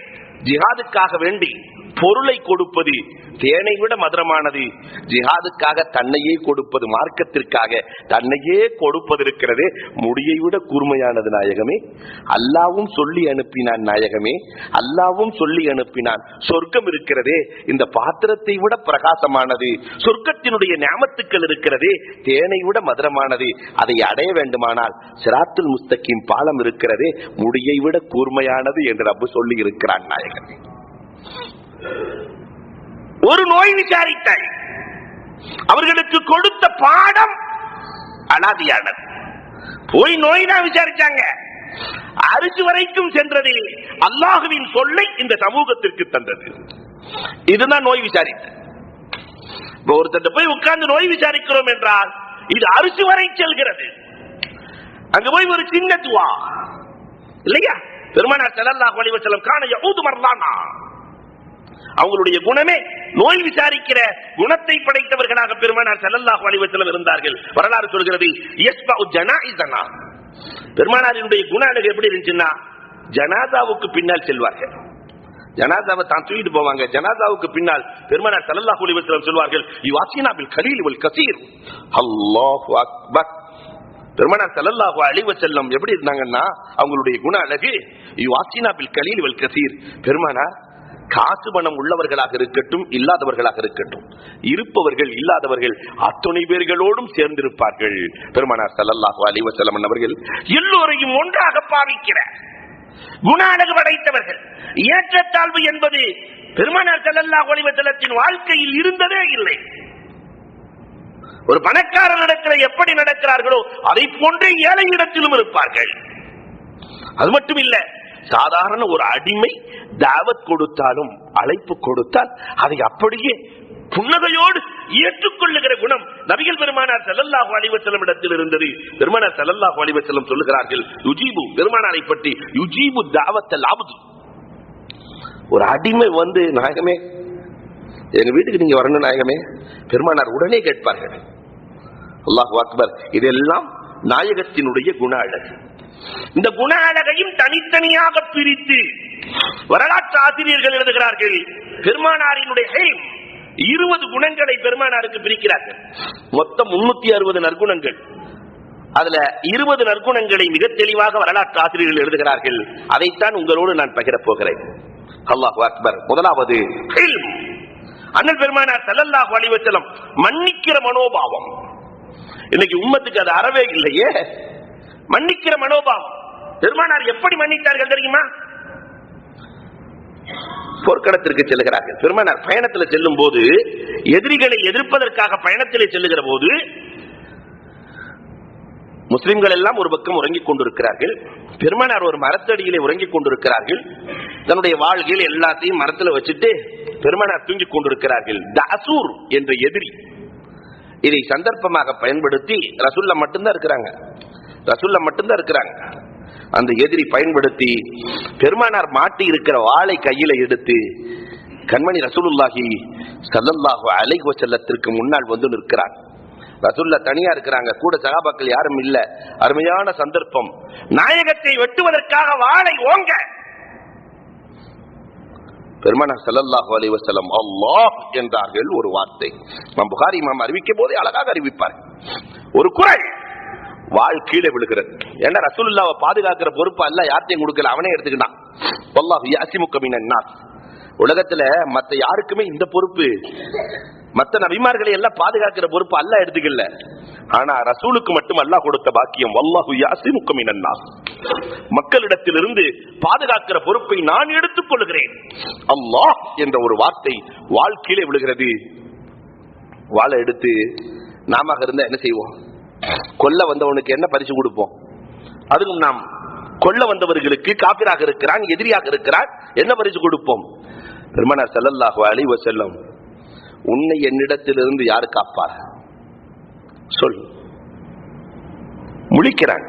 ஜிஹாதுக்காக வேண்டி பொருளை கொடுப்பது தேனை விட மதுரமானது. ஜிஹாதுக்காக தன்னையே கொடுப்பது, மார்க்கத்திற்காக தன்னையே கொடுப்பது இருக்கிறது முடியை விட கூர்மையானது நாயகமே. அல்லாவும் சொல்லி அனுப்பினான் நாயகமே, அல்லாவும் சொல்லி அனுப்பினான். சொர்க்கம் இருக்கிறதே இந்த பாத்திரத்தை விட பிரகாசமானது. சொர்க்கத்தினுடைய நியாமத்துக்கள் இருக்கிறதே தேனை விட மதுரமானது. அதை அடைய வேண்டுமானால் சிராத்துல் முஸ்தகீம் பாலம் இருக்கிறதே முடியை விட கூர்மையானது என்று ரப்பு சொல்லி இருக்கிறான் நாயகமே. ஒரு நோய் விசாரித்தாய், அவர்களுக்கு கொடுத்த பாடம் அனாதியானது. போய் நோய் தான் விசாரிச்சாங்க, அரிசி வரைக்கும் சென்றது அல்லாஹுவின் சொல்லை இந்த சமூகத்திற்கு தந்தது. இதுதான் நோய் விசாரித்த. ஒருத்தர் போய் உட்கார்ந்து நோய் விசாரிக்கிறோம் என்றால் இது அரிசி வரை செல்கிறது. அங்க போய் ஒரு சின்ன துவா இல்லையா, பெருமானார் ஸல்லல்லாஹு அலைஹி வஸல்லம் கான யஊது மர்லானா, அவங்களுடைய குணமே நோய் விசாரிக்கிற குணத்தை படைத்தவர்களாக பெருமானார் ஸல்லல்லாஹு அலைஹி வஸல்லம் இருந்தார்கள். வரலாறு சொல்கிறது, யஸ்பஉ ஜனாயிஸனா, பெருமானாரினுடைய குணம் எப்படி இருந்துச்சுன்னா, ஜனாதாவுக்கு பின்னால் செல்வார்கள். ஜனாதாவை தான் தூக்கிட்டு போவாங்க. ஜனாதாவுக்கு பின்னால் பெருமானார் ஸல்லல்லாஹு அலைஹி வஸல்லம் சொல்வார்கள், யுவாசினா பில் கலீல் வல் கஸீர். அல்லாஹு அக்பர். பெருமானார் ஸல்லல்லாஹு அலைஹி வஸல்லம் எப்படி இருந்தாங்கன்னா, அவங்களுடைய குண அழகு யுவாசினா பில் கலீல் வல் கஸீர். பெருமானார் காசு பணம் உள்ளவர்களாக இருக்கட்டும் இல்லாதவர்களாக இருக்கட்டும், இருப்பவர்கள் இல்லாதவர்கள் அத்தனை பேர்களோடும் சேர்ந்திருப்பார்கள். பெருமானார் ஸல்லல்லாஹு அலைஹி வஸல்லம் அவர்கள் எல்லோரையும் ஒன்றாக பாவிக்கிற குண அழகு படைத்தவர்கள். ஏற்றத்தாழ்வு என்பது பெருமானார் ஸல்லல்லாஹு அலைஹி வஸல்லத்தின் வாழ்க்கையில் இருந்ததே இல்லை. ஒரு பணக்காரர் இடத்தில் எப்படி நடக்கிறார்களோ அதை போன்றே ஏழை இடத்திலும் இருப்பார்கள். அது மட்டும் இல்ல, சாதாரண ஒரு அடிமை தாவத் கொடுத்தாலும் அழைப்பு கொடுத்தால் அதை அப்படியே புன்னகையோடு ஏற்றுக்கொள்ளுகிற குணம் நபிகள் பெருமானார் ஸல்லல்லாஹு அலைஹி வஸல்லம் இடத்தில் இருந்தது. பெருமானார் ஸல்லல்லாஹு அலைஹி வஸல்லம் சொல்லுகிறார்கள், யுஜீபு, பெருமானாரை பற்றி, யுஜீபு தாவத்தல் அப்து, ஒரு அடிமை வந்து நாயகமே எங்க வீட்டுக்கு நீங்க வரணும் நாயகமே, பெருமானார் உடனே கேட்பார்கள். அல்லாஹு அக்பர். இதெல்லாம் நாயகத்தினுடைய குண அழகு. இந்த குண அழகையும் தனித்தனியாக பிரித்து வரலாற்று ஆசிரியர்கள் எழுதுகிறார்கள். பெருமானாரினுடைய 20 குணங்களை பெருமானாருக்கு பிரிக்கிறார்கள். மொத்தம் 360 நற்குணங்கள். அதுல 20 நற்குணங்களை மிக தெளிவாக வரலாற்று ஆசிரியர்கள் எழுதுகிறார்கள். அதைத்தான் உங்களோடு நான் பகிரப் போகிறேன். அல்லாஹு அக்பர். முதலாவது அண்ணல் பெருமானார் ஸல்லல்லாஹு அலைஹி வஸல்லம் மன்னிக்கிற மனோபாவம். இன்னைக்கு உம்மத்துக்கு அது அறவே இல்லையே. மன்னிக்கிற மனோபாவம். பெருமானார் எப்படி மன்னித்தார்கள் தெரியுமா? போர்க்களத்திற்கு செல்லுகிறார்கள். பெருமானார் பயணத்தில் செல்லும் போது, எதிரிகளை எதிர்ப்பதற்காக பயணத்தில் செல்லுகிற போது, முஸ்லிம்கள் எல்லாம் ஒரு பக்கம் உறங்கிக் கொண்டிருக்கிறார்கள். பெருமானார் ஒரு மரத்தடியிலே உறங்கிக் கொண்டிருக்கிறார்கள். தன்னுடைய வாழ்க்கையில் எல்லாத்தையும் மரத்தில் வச்சுட்டு பெருமானார் தூங்கிக் கொண்டிருக்கிறார்கள். தாசூர் என்ற எதிரி இதை சந்தர்ப்பமாக பயன்படுத்தி, ரசூல்லா மட்டும்தான் இருக்கிறாங்க, ரசூல்லா மட்டும்தான் இருக்கிறாங்க, அந்த எதிரி பயன்படுத்தி பெருமானார் மாட்டி இருக்கிற வாளை கையில எடுத்து கண்மணி ரசூலுல்லாஹி ஸல்லல்லாஹு அலைஹி வஸல்லத்திற்கு முன்னால் வந்து நிற்கிறார். ரசூலுல்லாஹ் தனியா இருக்கிறாங்க, கூட சஹாபாக்கள் யாரும் இல்ல. அருமையான சந்தர்ப்பம். நாயகத்தை வெட்டுவதற்காக வாளை ஓங்க பெருமானார் ஸல்லல்லாஹு அலைஹி வஸல்லம் அல்லாஹ் என்றார்கள். ஒரு வார்த்தை இமாம் புகாரி இமாம் அறிவிக்கும் போதே அழகாக அறிவிப்பார். ஒரு குரல், வாழ் கீழே விழுகிறது. ஏன்னா ரசூலுல்லாஹ்வை பாதுகாக்கிற பொறுப்பு அல்ல யார்த்தையும் கொடுக்கல, அவனே எடுத்துக்கிட்டான். வல்லாஹு யஸிமுக மினன் நாஸ். உலகத்துல மத்த யாருக்குமே இந்த பொறுப்பு, மத்த நபிமார்களை எல்லாம் பாதுகாக்கிற பொறுப்பு அல்லாஹ் எடுத்துக்கல. ஆனா ரசூலுக்கு மட்டும் அல்லாஹ் கொடுத்த பாக்கியம், வல்லாஹு யஸிமுக மினன் நாஸ். மக்களிடத்திலிருந்து பாதுகாக்கிற பொறுப்பை நான் எடுத்துக் கொள்கிறேன். அல்லாஹ் என்ற ஒரு வார்த்தை வாழ்க்கையிலே விழுகிறது. வாளை எடுத்து நாம இருந்தா என்ன செய்வோம்? கொல்ல வந்தவனுக்கு என்ன பரிசு கொடுப்போம்? அதுவும் நாம் கொல்ல வந்தவர்களுக்கு காபிராக இருக்கிறான், எதிரியாக இருக்கிறான், என்ன பரிசு கொடுப்போம்? பெருமானார் ஸல்லல்லாஹு அலைஹி வஸல்லம், உன்னை என்னிடத்திலிருந்து யாரு காப்பார் சொல். முழிக்கிறான்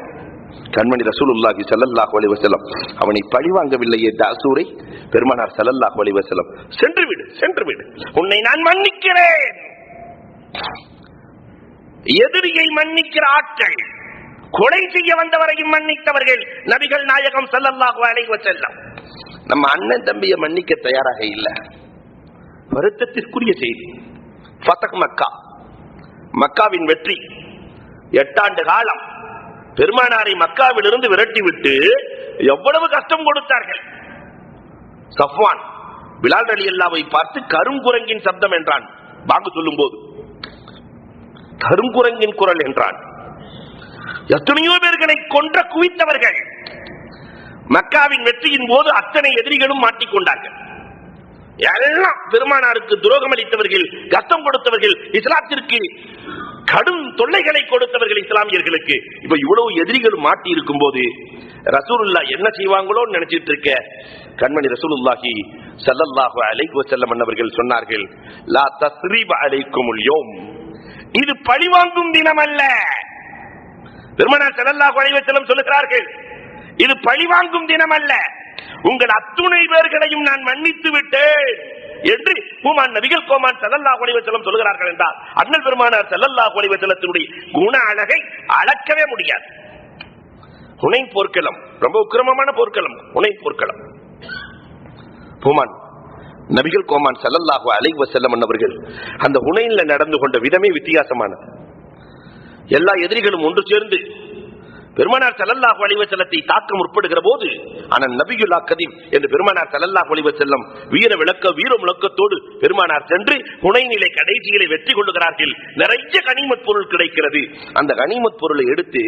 கண்மணி ரசூலுல்லாஹி ஸல்லல்லாஹு அலைஹி வஸல்லம். அவனை பழிவாங்கவில்லையே தாசூரை. பெருமானார் ஸல்லல்லாஹு அலைஹி வஸல்லம், சென்று விடு, சென்று விடு, உன்னை நான் மன்னிக்கிறேன். எதிரியை மன்னிக்கிற ஆட்கள், கொலை செய்ய வந்தவரையும் மன்னித்தவர்கள் நபிகள் நாயகம் ஸல்லல்லாஹு அலைஹி வஸல்லம். நம்ம அண்ணன் தம்பியை மன்னிக்க தயாராக இல்ல. வருத்தத்திற்குரிய செய்தி. ஃபத்ஹ் மக்கா, மக்காவின் வெற்றி. 8 ஆண்டு காலம் பெருமானாரை மக்காவில் இருந்து விரட்டி விட்டு எவ்வளவு கஷ்டம் கொடுத்தார்கள். சஃப்வான் பிலால் ரலியல்லாஹுவை பார்த்து கருங்குரங்கின் சப்தம் என்றான். பாங்கு சொல்லும் போது கருங்குரங்கின் குரல் என்றான். எத்தனையோ பேர்களை கொன்ற குவித்தவர்கள். மக்காவின் வெற்றியின் போது அத்தனை எதிரிகளும் மாட்டிக்கொண்டார்கள். எல்லாம் பெருமானாருக்கு துரோகம் அளித்தவர்கள், கஷ்டம் கொடுத்தவர்கள், இஸ்லாத்திற்கு கடும் தொல்லைகளை கொடுத்தவர்கள் இஸ்லாமியர்களுக்கு. இப்ப இவ்வளவு எதிரிகள் மாட்டி இருக்கும் போது ரசூலுல்லாஹ் என்ன செய்வாங்களோ நினைச்சிட்டு இருக்க கண்மணி ரசூலுல்லாஹி ஸல்லல்லாஹு அலைஹி வஸல்லம் அவர்கள் சொன்னார்கள், லா தஸ்ரீப அலைக்குமுல் யௌம். இது பழிவாங்கும் தினம் அல்ல. பெருமானார் ஸல்லல்லாஹு அலைஹி வஸல்லம் சொல்லுகிறார்கள், இது பழிவாங்கும் தினம் அல்ல, உங்கள் அத்துணை பேர்களையும் நான் மன்னித்து விட்டேன் என்று பூமான் நபிகள் கோமான் ஸல்லல்லாஹு அலைஹி வஸல்லம் சொல்கிறார்கள் என்றால் அண்ணல் பெருமானார் ஸல்லல்லாஹு அலைஹி வஸல்லத்தினுடைய குண அழகை அளக்கவே முடியாது. ஹுனைன் போர்க்களம் ரொம்ப உக்கிரமமான போர்க்களம். ஹுனைன் போர்க்களம். பூமான் நபிகள் கோமான் ஸல்லல்லாஹு அலைஹி வஸல்லம் அவர்கள் அந்த ஹுனைன்ல நடந்து கொண்ட விதமே வித்தியாசமானது. எல்லா எதிரிகளும் ஒன்று சேர்ந்து பெருமானார் ஸல்லல்லாஹு அலைஹி வஸல்லத்தை தாக்க முற்படுகிற போது, ஆனால் நபியுல்லா கதீம் என்று பெருமானார் ஸல்லல்லாஹு அலைஹி வஸல்லம் வீர முழக்கத்தோடு பெருமானார் சென்று ஹுனைனிலே கடைசியிலே வெற்றி கொள்ளுகிறார்கள். நிறைய கனிமத் பொருள் கிடைக்கிறது. அந்த கனிமத் பொருளை எடுத்து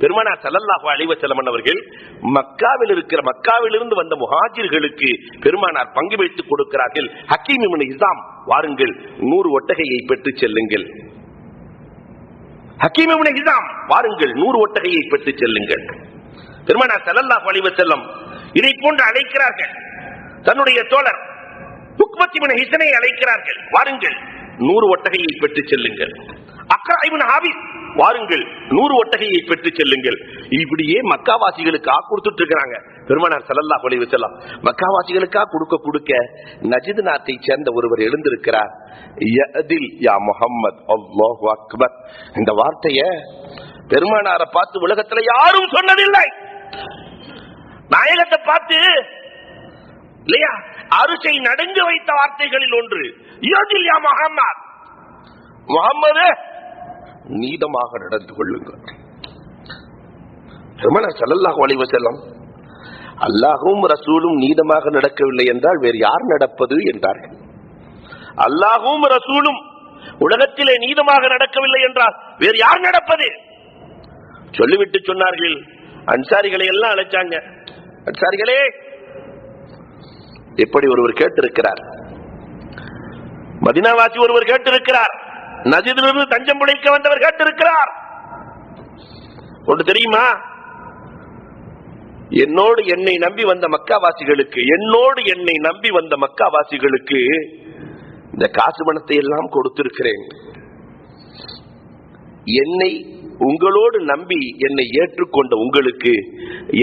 பெருமானார் ஸல்லல்லாஹு அலைஹி வஸல்லம் அவர்கள் மக்காவிலிருந்து வந்த முஹாஜிர்களுக்கு பெருமானார் பங்கு வைத்துக் கொடுக்கிறார்கள். ஹக்கீம் இப்னு ஹிஸாம், வாருங்கள் 100 ஒட்டகையை பெற்று செல்லுங்கள். ஹக்கீம் இப்னு ஹிஸாம், வாருங்கள் 100 ஒட்டகையை பெற்று செல்லுங்கள். பெருமானார் ஸல்லல்லாஹு அலைஹி வஸல்லம் இதை போன்று அழைக்கிறார்கள். தன்னுடைய தோழர் உக்பத் இப்னு ஹிஸனை அழைக்கிறார்கள், வாருங்கள் 100 ஒட்டகையை பெற்று செல்லுங்கள். அக்ரா இப்னு ஹாபிஸ், வாருங்கள் 100 ஒட்டகையை பெற்று செல்லுங்கள். இப்படியே மக்காவாசிகளுக்கு கொடுத்துட்டு இருக்காங்க. பெருமானார் ஸல்லல்லாஹு அலைஹி வஸல்லம் மக்காவாசிகளுக்கா கொடுக்க நஜித் நாட்டை சேர்ந்த ஒருவர் எழுந்திருக்கிறார். யஅதில் யா முஹம்மத், அல்லாஹு அக்பர். இந்த வார்த்தையை பெருமானாரை பார்த்து உலகத்துல யாரும் சொன்னதில்லை. நாயகத்தை பார்த்து இல்லையா அரிசை நடுங்க வைத்த வார்த்தைகளில் ஒன்று, யஅதில் யா முஹம்மத், முஹம்மதே நீதமாக நடந்து கொள்ளுங்கள். பெருமானார் ஸல்லல்லாஹு அலைஹி வஸல்லம், அல்லாஹ்வும் ரசூலும் நீதமாக நடக்கவில்லை என்றால் வேறு யார் நடப்பது என்றார்கள். அல்லாஹ்வும் ரசூலும் உலகத்திலே நீதமாக நடக்கவில்லை என்றால் வேறு யார் நடப்பது? சொல்லிவிட்டு சொன்னார்கள், அன்சாரிகளை எல்லாம் அழைச்சாங்க. அன்சாரிகளே, எப்படி ஒருவர் கேட்டிருக்கிறார், மதீனாவாசி ஒருவர் கேட்டிருக்கிறார், நஜிதிலிருந்து தஞ்சம் பிழைக்க வந்தவர் கேட்டிருக்கிறார். ஒன்று தெரியுமா, என்னோடு என்னை நம்பி வந்த மக்காவாசிகளுக்கு இந்த காசு பணத்தை எல்லாம் கொடுத்திருக்கிறேன். என்னை உங்களோடு நம்பி என்னை ஏற்றுக்கொண்ட உங்களுக்கு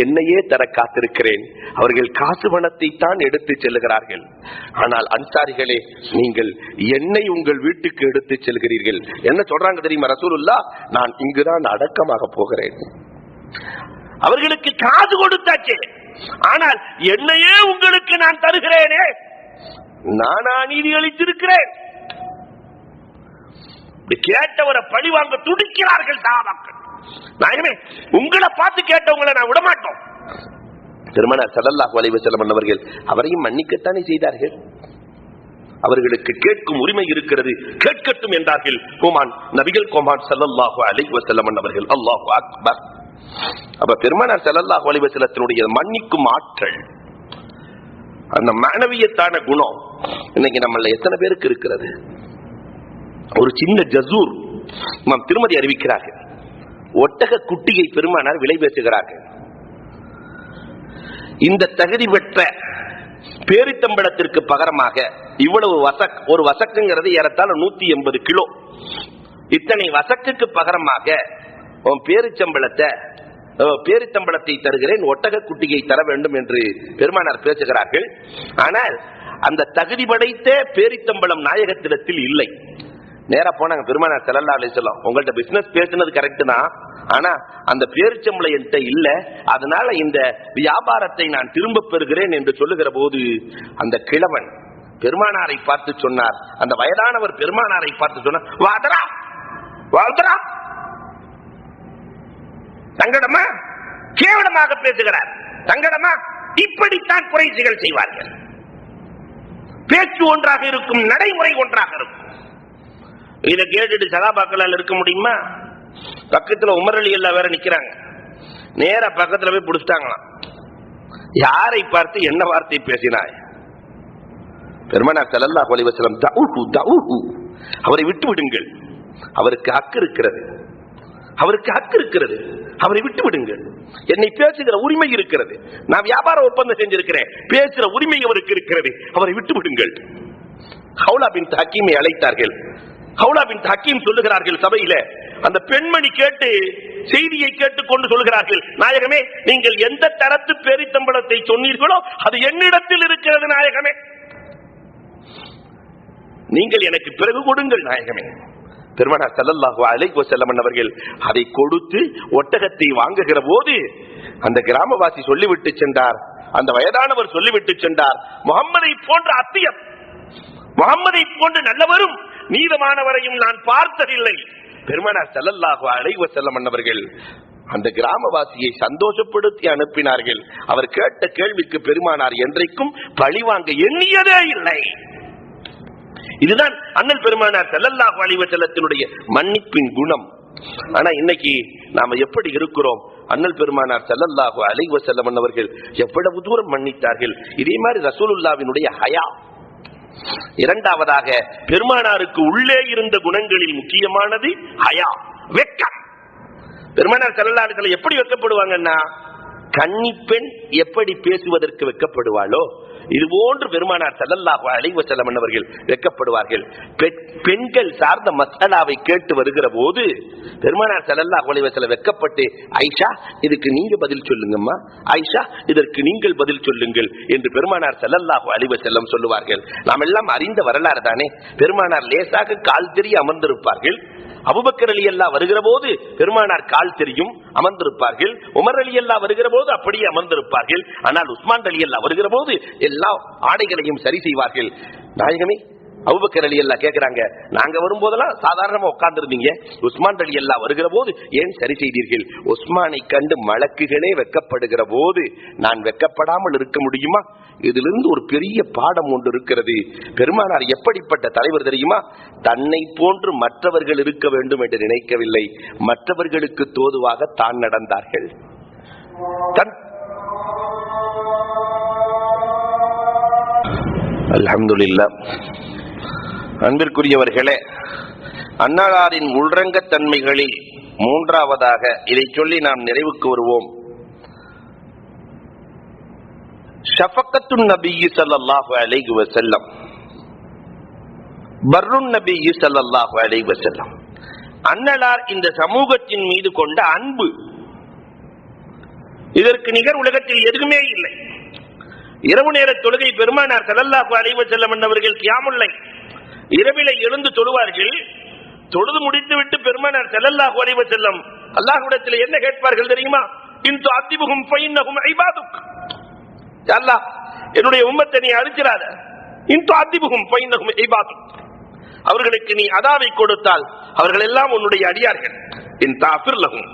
என்னையே தர காத்திருக்கிறேன். அவர்கள் காசு பணத்தை தான் எடுத்து செல்கிறார்கள். ஆனால் அன்சாரிகளே, நீங்கள் என்னை உங்கள் வீட்டுக்கு எடுத்து செல்கிறீர்கள். என்ன சொல்றாங்க தெரியுமா ரசூலுல்லாஹ்? நான் இங்குதான் அடக்கமாக போகிறேன். அவர்களுக்கு காசு கொடுத்தாச்சு, ஆனால் என்னையே உங்களுக்கு நான் தருகிறேனே, நானா நீதி அளித்திருக்கிறேன். கேட்டவரை பழி வாங்க துடிக்கிறார்கள் சஹாபாக்கள். நாயகமே உங்களை பார்த்து கேட்டவங்களை நான் விட மாட்டோம். பெருமானார் ஸல்லல்லாஹு அலைஹி வஸல்லம் அவர்கள் அவரையும் மன்னிக்கத்தானே செய்தார்கள். அவர்களுக்கு கேட்கும் உரிமை இருக்கிறது, கேட்கட்டும் என்றார்கள் கோமான் நபிகள் கோமான் ஸல்லல்லாஹு அலைஹி வஸல்லம் அவர்கள். அல்லாஹு அக்பர். அப்ப பெருமானார் ஸல்லல்லாஹு அலைஹி வஸல்லத்தினுடைய மன்னிக்கும் ஆற்றல், அந்த மானவியத்தான குணம் இன்னைக்கு நம்மள எத்தனை பேருக்கு இருக்கிறது? ஒரு சின்ன ஜசூர் நாம் திருமதி அறிவிக்கிறார்கள். ஒட்டக குட்டியை பெருமானார் விலை பேசுகிறார்கள். இந்த தகுதி பெற்ற பேரித்தம்பளத்திற்கு பகரமாக இவ்வளவு ஒரு வசக்குங்கிறது ஏறத்தாழ 180 கிலோ. இத்தனை வசக்குக்கு பகரமாக பேரித்தம்பளத்தை தருகிறேன், ஒட்டக குட்டியை தர வேண்டும் என்று பெருமானார் பேசுகிறார்கள். ஆனால் அந்த தகுதி படைத்த பேரித்தம்பளம் நாயகத்திடத்தில் இல்லை. நேரா போனாங்க பெருமானார் ஸல்லல்லாஹு அலைஹி வஸல்லம், உங்கள்ட்ட பிசினஸ் பேசுனது கரெக்ட் தான், ஆனா அந்த பேரிச்சம்பளம் என்கிட்ட இல்ல, அதனால இந்த வியாபாரத்தை நான் திரும்ப பெறுகிறேன் என்று சொல்லுகிற போது அந்த கிழவன் பெருமானாரை பார்த்து சொன்னார், அந்த வயதானவர் பெருமானாரை பார்த்து சொன்னார், வாதரா வாதரா, தங்கடமா கேவலமாக பேசுகிறார், தங்கடமா இப்படித்தான் குறைசிகள் செய்வார்கள். பேச்சு ஒன்றாக இருக்கும், நடைமுறை ஒன்றாக இருக்கும். இதை கேட்டுட்டு சகாபாக்களால் இருக்க முடியுமா? பக்கத்துல உமர் அலி எல்லாம் வேற நிக்கிறாங்க. நேர பக்கத்துல போய் புடிச்சிட்டாங்களாம். யாரை பார்த்து என்ன வார்த்தை பேசினாய்? பெருமானார் ஸல்லல்லாஹு அலைஹி வஸல்லம், தஊஹு தஊஹு, அவரை விட்டு விடுங்கள், அவருக்கு ஹக்கு இருக்கிறது, அவருக்கு ஹக்கு இருக்கிறது, அவரை விட்டு விடுங்கள், என்னை பேசுகிற உரிமை இருக்கிறது, நான் வியாபார ஒப்பந்தம் செஞ்சிருக்கிறேன், பேசுகிற உரிமை அவருக்கு இருக்கிறது, அவரை விட்டு விடுங்கள். ஹவுலா பின் ஹக்கீமை அழைத்தார்கள். ஹவுலா பின் ஹக்கீம் சொல்லுகிறார்கள் சபையில, அந்த பெண்மணி கேட்டு செய்தியை கேட்டுக் கொண்டு சொல்லுகிறார்கள், நாயகமே நீங்கள் எந்த தரத்து பேரித்தம்பளத்தை சொன்னீர்களோ அது என்னிடத்தில் இருக்கிறது நாயகமே, நீங்கள் எனக்கு பிறகு கொடுங்கள் நாயகமே. பெருமானார் ஸல்லல்லாஹு அலைஹி வஸல்லம் அவர்கள் அதை கொடுத்து ஒட்டகத்தை வாங்குகிற போது அந்த கிராமவாசி சொல்லிவிட்டு சென்றார், அந்த வயதானவர் சொல்லிவிட்டு சென்றார், முகம்மதை போன்ற அத்தியம், முகம்மதை போன்ற நல்லவரும் நீதமானவரையும் நான் பார்த்ததில்லை. பெருமானார் ஸல்லல்லாஹு அலைஹி வஸல்லம் அவர்கள் அந்த கிராமவாசியை சந்தோஷப்படுத்தி அனுப்பினார்கள். அவர் கேட்ட கேள்விக்கு பெருமானார் என்றைக்கும் பழிவாங்க எண்ணியதே இல்லை. இதுதான் அண்ணல் பெருமானார் ஸல்லல்லாஹு அலைஹி வஸல்லத்தினுடைய மன்னிப்பின் குணம். ஆனா இன்னைக்கு நாம எப்படி இருக்கிறோம்? அண்ணல் பெருமானார் ஸல்லல்லாஹு அலைஹி வஸல்லம் அவர்கள் எவ்வளவு தூரம் மன்னித்தார்கள். இதே மாதிரி ரசூலுல்லாஹ்வினுடைய ஹயா. இரண்டாவதாக பெருமானாருக்கு உள்ளே இருந்த குணங்களில் முக்கியமானது ஹயா, வெட்கம். பெருமானார் ஸல்லல்லாஹு அலைஹி வஸல்லம் எப்படி வெட்கப்படுவாங்கன்னா, கன்னிப்பெண் எப்படி பேசுவதற்கு வெட்கப்படுவாளோ இது போன்று பெருமானார் ஸல்லல்லாஹு அலைஹி வஸல்லம் அவர்கள் வெட்கப்படுவார்கள். பெண்கள் சார்ந்த மசாலாவை கேட்டு வருகிற போது பெருமானார் ஸல்லல்லாஹு அலைஹி வஸல்லம் வெட்கப்பட்டு, ஆயிஷா இதுக்கு நீங்க பதில் சொல்லுங்கம்மா, ஆயிஷா இதற்கு நீங்கள் பதில் சொல்லுங்கள் என்று பெருமானார் ஸல்லல்லாஹு அலைஹி வஸல்லம் சொல்லுவார்கள். நாம் எல்லாம் அறிந்த வரலாறு தானே. பெருமானார் லேசாக கால் தெரிய அமர்ந்திருப்பார்கள். அபூபக்கர் ரலியல்லாஹு வருகிற போது பெருமானார் கால் தெரியும் அமர்ந்திருப்பார்கள். உமர் ரலியல்லாஹு வருகிற போது அப்படியே அமர்ந்திருப்பார்கள். ஆனால் உஸ்மான் ரலியல்லாஹு வருகிற போது எல்லா ஆடைகளையும் சரி செய்வார்கள். நாயகமே, அபூபக்கர் ரலியல்லாஹு கேக்குறாங்க, நாங்க வரும்போதெல்லாம் சாதாரணமா உட்கார்ந்து இருந்தீங்க, உஸ்மான் ரலியல்லாஹு வருகிற போது ஏன் சரி செய்தீர்கள்? உஸ்மானை கண்டு மலக்குகளே வெட்கப்படுகிற போது நான் வெட்கப்படாமல் இருக்க முடியுமா? இதிலிருந்து ஒரு பெரிய பாடம் ஒன்று இருக்கிறது. பெருமானார் எப்படிப்பட்ட தலைவர் தெரியுமா? தன்னை போன்று மற்றவர்கள் இருக்க வேண்டும் என்று நினைக்கவில்லை, மற்றவர்களுக்கு தோதுவாக தான் நடந்தார்கள். அல்ஹம்துலில்லாஹ். அன்பிற்குரியவர்களே, அன்னாரின் உள்ரங்க தன்மைகளில் மூன்றாவதாக இதை சொல்லி நாம் நிறைவுக்கு வருவோம். ஷஃபக்கத்துன் நபியி ஸல்லல்லாஹு அலைஹி வஸல்லம், பர்ருன் நபியி ஸல்லல்லாஹு அலைஹி வஸல்லம். அன்னலார் இந்த சமூகத்தின் மீது கொண்ட அன்பு இதற்கு நிகர் உலகத்தில் எதுவுமே இல்லை. இரவு நேர தொழுகை பெருமானார் ஸல்லல்லாஹு அலைஹி வஸல்லம் அவர்கள் கியாமுல் லைல் இரவிலே எழுந்து தொழுவார்கள். தொழுது முடித்துவிட்டு பெருமானார் ஸல்லல்லாஹு அலைஹி வஸல்லம் அல்லாஹ்விடத்தில் என்ன கேட்பார்கள் தெரியுமா? இன் துஅதிபுஹும் ஃபஇன்னஹும் இபாதுக். யா அல்லாஹ், என்னுடைய உம்மத்தை நீ அழிச்சிராத. இன் துஅதிபுஹும் ஃபஇன்னஹும் இபாதுக். அவர்களுக்கு நீ அதாவை கொடுத்தால் அவர்கள் எல்லாம் உன்னுடைய அடியார்கள். இன் தஃபிர் லஹும்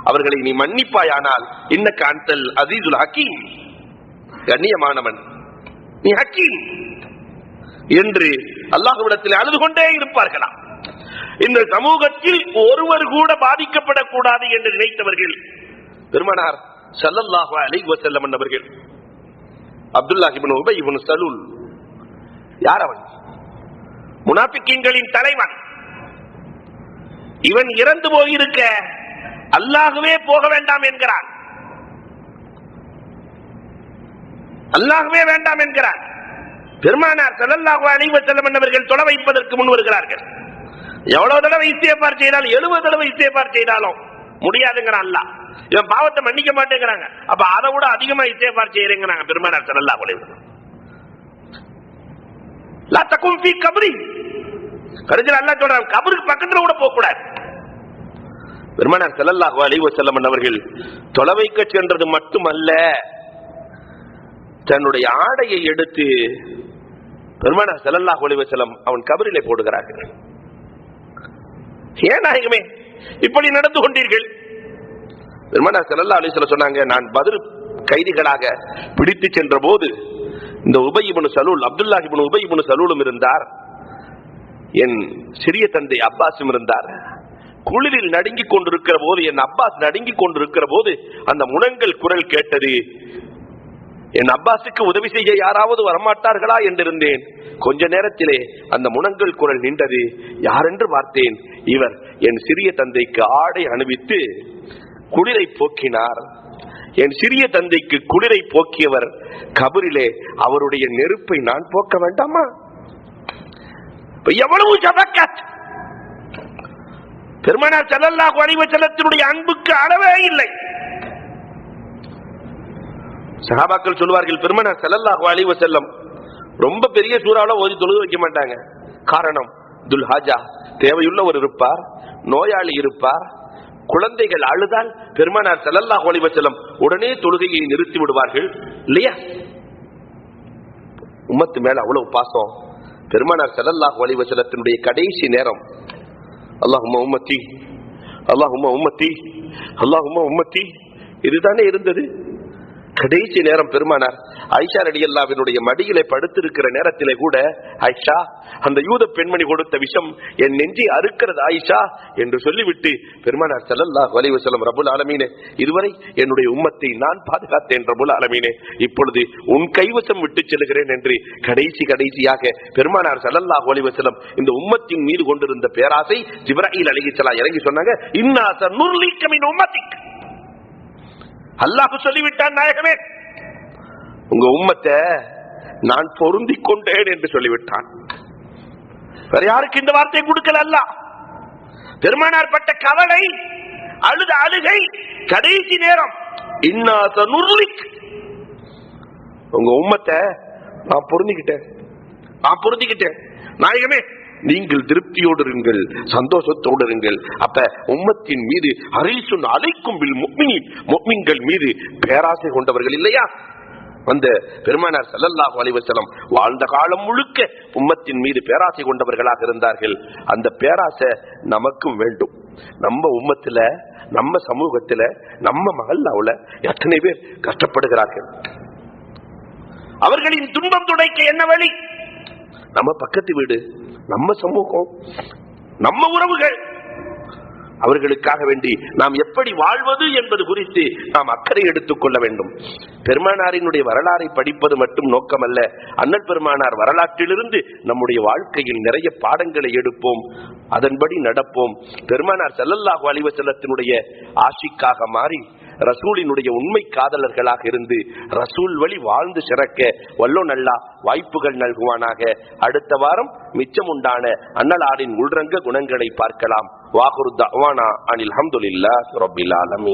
அவர்களை நீ மன்னிப்பாயானால் இன்னக அன்தல் அஸீஸுல் ஹக்கீம், கண்ணியமானவன் நீ ஹக்கீம் என்று அல்லாஹ்விடத்தில் அழுது கொண்டே இருப்பார்களாம். இந்த சமூகத்தில் ஒருவர் கூட பாதிக்கப்படக்கூடாது என்று நினைத்தவர்கள் பெருமானார் ஸல்லல்லாஹு அலைஹி வஸல்லம் அவர்கள். அப்துல்லாஹ் இப்னு உபை இப்னு சலூல் யார்? அவன் முனாஃபிக்கீன்களின் தலைவன். இவன் இறந்து போயிருக்க அல்லாஹ்வே போக வேண்டாம் என்கிறான், அல்லாஹ்வே வேண்டாம் என்கிறான். பெருமானார் ஸல்லல்லாஹு அலைஹி வஸல்லம் அவர்கள் தொலை வைப்பதற்கு முன் வருகிறார்கள். எவ்வளவு தடவை இஸ்திக்ஃபார் செய்தாலும் 70 தடவை இஸ்திக்ஃபார் செய்தாலும் முடியாதுங்கிறான் அல்லாஹ். இவன் பாவத்தை மன்னிக்க மாட்டேங்கிறாங்க. அப்ப அதை விட அதிகமா இஸ்திக்ஃபார் செய்யறேங்கிறாங்க பெருமானார் ஸல்லல்லாஹு அலைஹி வஸல்லம். லா தகும் ஃபீ கப்ரி, கடைசில அல்லாஹ் சொல்றான் கபருக்கு பக்கத்துல கூட போக கூடாது. பெருமானார் ஸல்லல்லாஹு அலைஹி வஸல்லம் அவர்கள் தொலை வைக்க சென்றது மட்டுமல்ல, தன்னுடைய ஆடையை எடுத்து பெருமானார் ஸல்லல்லாஹு அலைஹி வஸல்லம் அவன் கபரிலே போடுகிறார்கள். ஏன் நாயகமே இப்படி நடந்து கொண்டீர்கள்? பெருமானார் ஸல்லல்லாஹு அலைஹி வஸல்லம் சொன்னாங்க, நான் பத்ர் கைதிகளாக பிடித்து சென்ற போது இந்த உபை இப்னு சலூல், அப்துல்லாஹ் இப்னு உபை இப்னு சலூலும் இருந்தார், என் சிறிய தந்தை அப்பாஸும் இருந்தார். குளிரில் நடுங்கிக் கொண்டிருக்கிற போது, என் அப்பாஸ் நடுங்கிக் கொண்டிருக்கிற போது அந்த முனங்கல் குரல் கேட்டது. என் அப்பாஸுக்கு உதவி செய்ய யாராவது வரமாட்டார்களா என்றிருந்தேன். கொஞ்ச நேரத்திலே அந்த முனங்கல் குரல் நின்றது. யாரென்று பார்த்தேன், இவர் என் சிறிய தந்தைக்கு ஆடை அணிவித்து குளிரை போக்கினார். என் சிறிய தந்தைக்கு குளிரை போக்கியவர் கபரிலே அவருடைய நெருப்பை நான் போக்க வேண்டாமா? எவ்வளவு ஜபக்கத்! பெருமானார் ஸல்லல்லாஹு அலைஹி வஸல்லத்தினுடைய அன்புக்கு அளவே இல்லை. சஹாபாக்கள் சொல்வார்கள், பெருமானார் ஸல்லல்லாஹு அலைஹி வஸல்லம் ரொம்ப பெரிய சூறாவுல ஓதி தொழுது வைக்க மாட்டாங்க. காரணம், துல் ஹாஜா தேவையுள்ளவர் இருப்பார், நோயாளி இருப்பார், குழந்தைகள் அழுதால் பெருமானார் ஸல்லல்லாஹு அலைஹி வஸல்லம் உடனே தொழுகையை நிறுத்தி விடுவார்கள் இல்லையா? உம்மத்து மேல அவ்வளவு பாசம். பெருமானார் ஸல்லல்லாஹு அலைஹி வஸல்லத்தினுடைய கடைசி நேரம், அல்லாஹும்ம உம்மத்தி அல்லாஹும்ம உம்மத்தி அல்லாஹும்ம உம்மத்தி, இதுதானே இருந்தது. கடைசி நேரம் பெருமானார் ஆயிஷா ரலியல்லாஹுவினுடைய மடியிலே படுத்திருக்கிற நேரத்திலே கூட, ஆயிஷா, அந்த யூத பெண்மணி கொடுத்த விஷம் என் நெஞ்சை அறுக்கிறது ஆயிஷா என்று சொல்லிவிட்டு பெருமானார் ஸல்லல்லாஹு அலைஹி வஸல்லம், ரப்புல் ஆலமீனே, இதுவரை என்னுடைய உம்மத்தை நான் பாதுகாத்தேன் ரப்புல் ஆலமீனே, இப்பொழுது உன் கைவசம் விட்டு செல்கிறேன் என்று கடைசியாக பெருமானார் ஸல்லல்லாஹு அலைஹி வஸல்லம் இந்த உம்மத்தின் மீது கொண்டிருந்த பேராசை ஜிப்ராயில் அலைஹிஸ்ஸலாம் இறங்கி சொன்னாங்க, இன்னா சனுர்லிக மின் உம்மத்திக், அல்லாஹ் சொல்லிவிட்டான், நாயகமே உங்க உம்மத்தை நான் பொருந்திக் கொண்டேன் என்று சொல்லிவிட்டான். வேற யாருக்கு இந்த வார்த்தையை கொடுக்கல அல்லாஹ். பெருமானார் பட்ட கவலை, அழுத அழுகை, கடைசி நேரம், இன்னா சனுர்லிக், உங்க உம்மத்தை நான் பொருந்திக்கிட்டேன் நாயகமே, நீங்கள் திருப்தியோடு இருங்கள், சந்தோஷத்தோடு இருங்கள். அப்ப உம்மத்தின் மீது ஹரீசுன் அலைக்கும் பில் முஃமினீன், முஃமின்கள் மீது பேராசை கொண்டவர்கள் இல்லையா? அந்த பெருமானார் ஸல்லல்லாஹு அலைஹி வஸல்லம் வாழ்ந்த காலம் முழுக்க உம்மத்தின் மீது பேராசை கொண்டவர்களாக இருந்தார்கள். அந்த பேராசை நமக்கும் வேண்டும். நம்ம உம்மத்துல, நம்ம சமூகத்துல, நம்ம மஹல்லாவுல எத்தனை பேர் கஷ்டப்படுகிறார்கள். அவர்களின் துன்பம் துடைக்க என்ன வழி? நம்ம பக்கத்து வீடு, நம்ம சமூகம், நம்ம உறவுகள், அவர்களுக்காக வேண்டி நாம் எப்படி வாழ்வது என்பது குறித்து நாம் அக்கறை எடுத்துக் கொள்ள வேண்டும். பெருமானாரினுடைய வரலாறை படிப்பது மட்டும் நோக்கமல்ல, அண்ணல் பெருமானார் வரலாற்றிலிருந்து நம்முடைய வாழ்க்கையில் நிறைய பாடங்களை எடுப்போம், அதன்படி நடப்போம். பெருமானார் ஸல்லல்லாஹு அலைஹி வஸல்லத்தினுடைய ஆஷிக்காக மாறி ரசூலினுடைய உண்மை காதலர்களாக இருந்து ரசூல் வழி வாழ்ந்து சிறக்க வல்லோன் அல்லாஹ் வாய்ப்புகள் நல்குவானாக. அடுத்த வாரம் மிச்சம் உண்டான அன்னலாரின் உள்ரங்க குணங்களை பார்க்கலாம். வாகுரு தஅவானா அனில் ஹம்துலில்லாஹி ரப்பில் ஆலமீன்.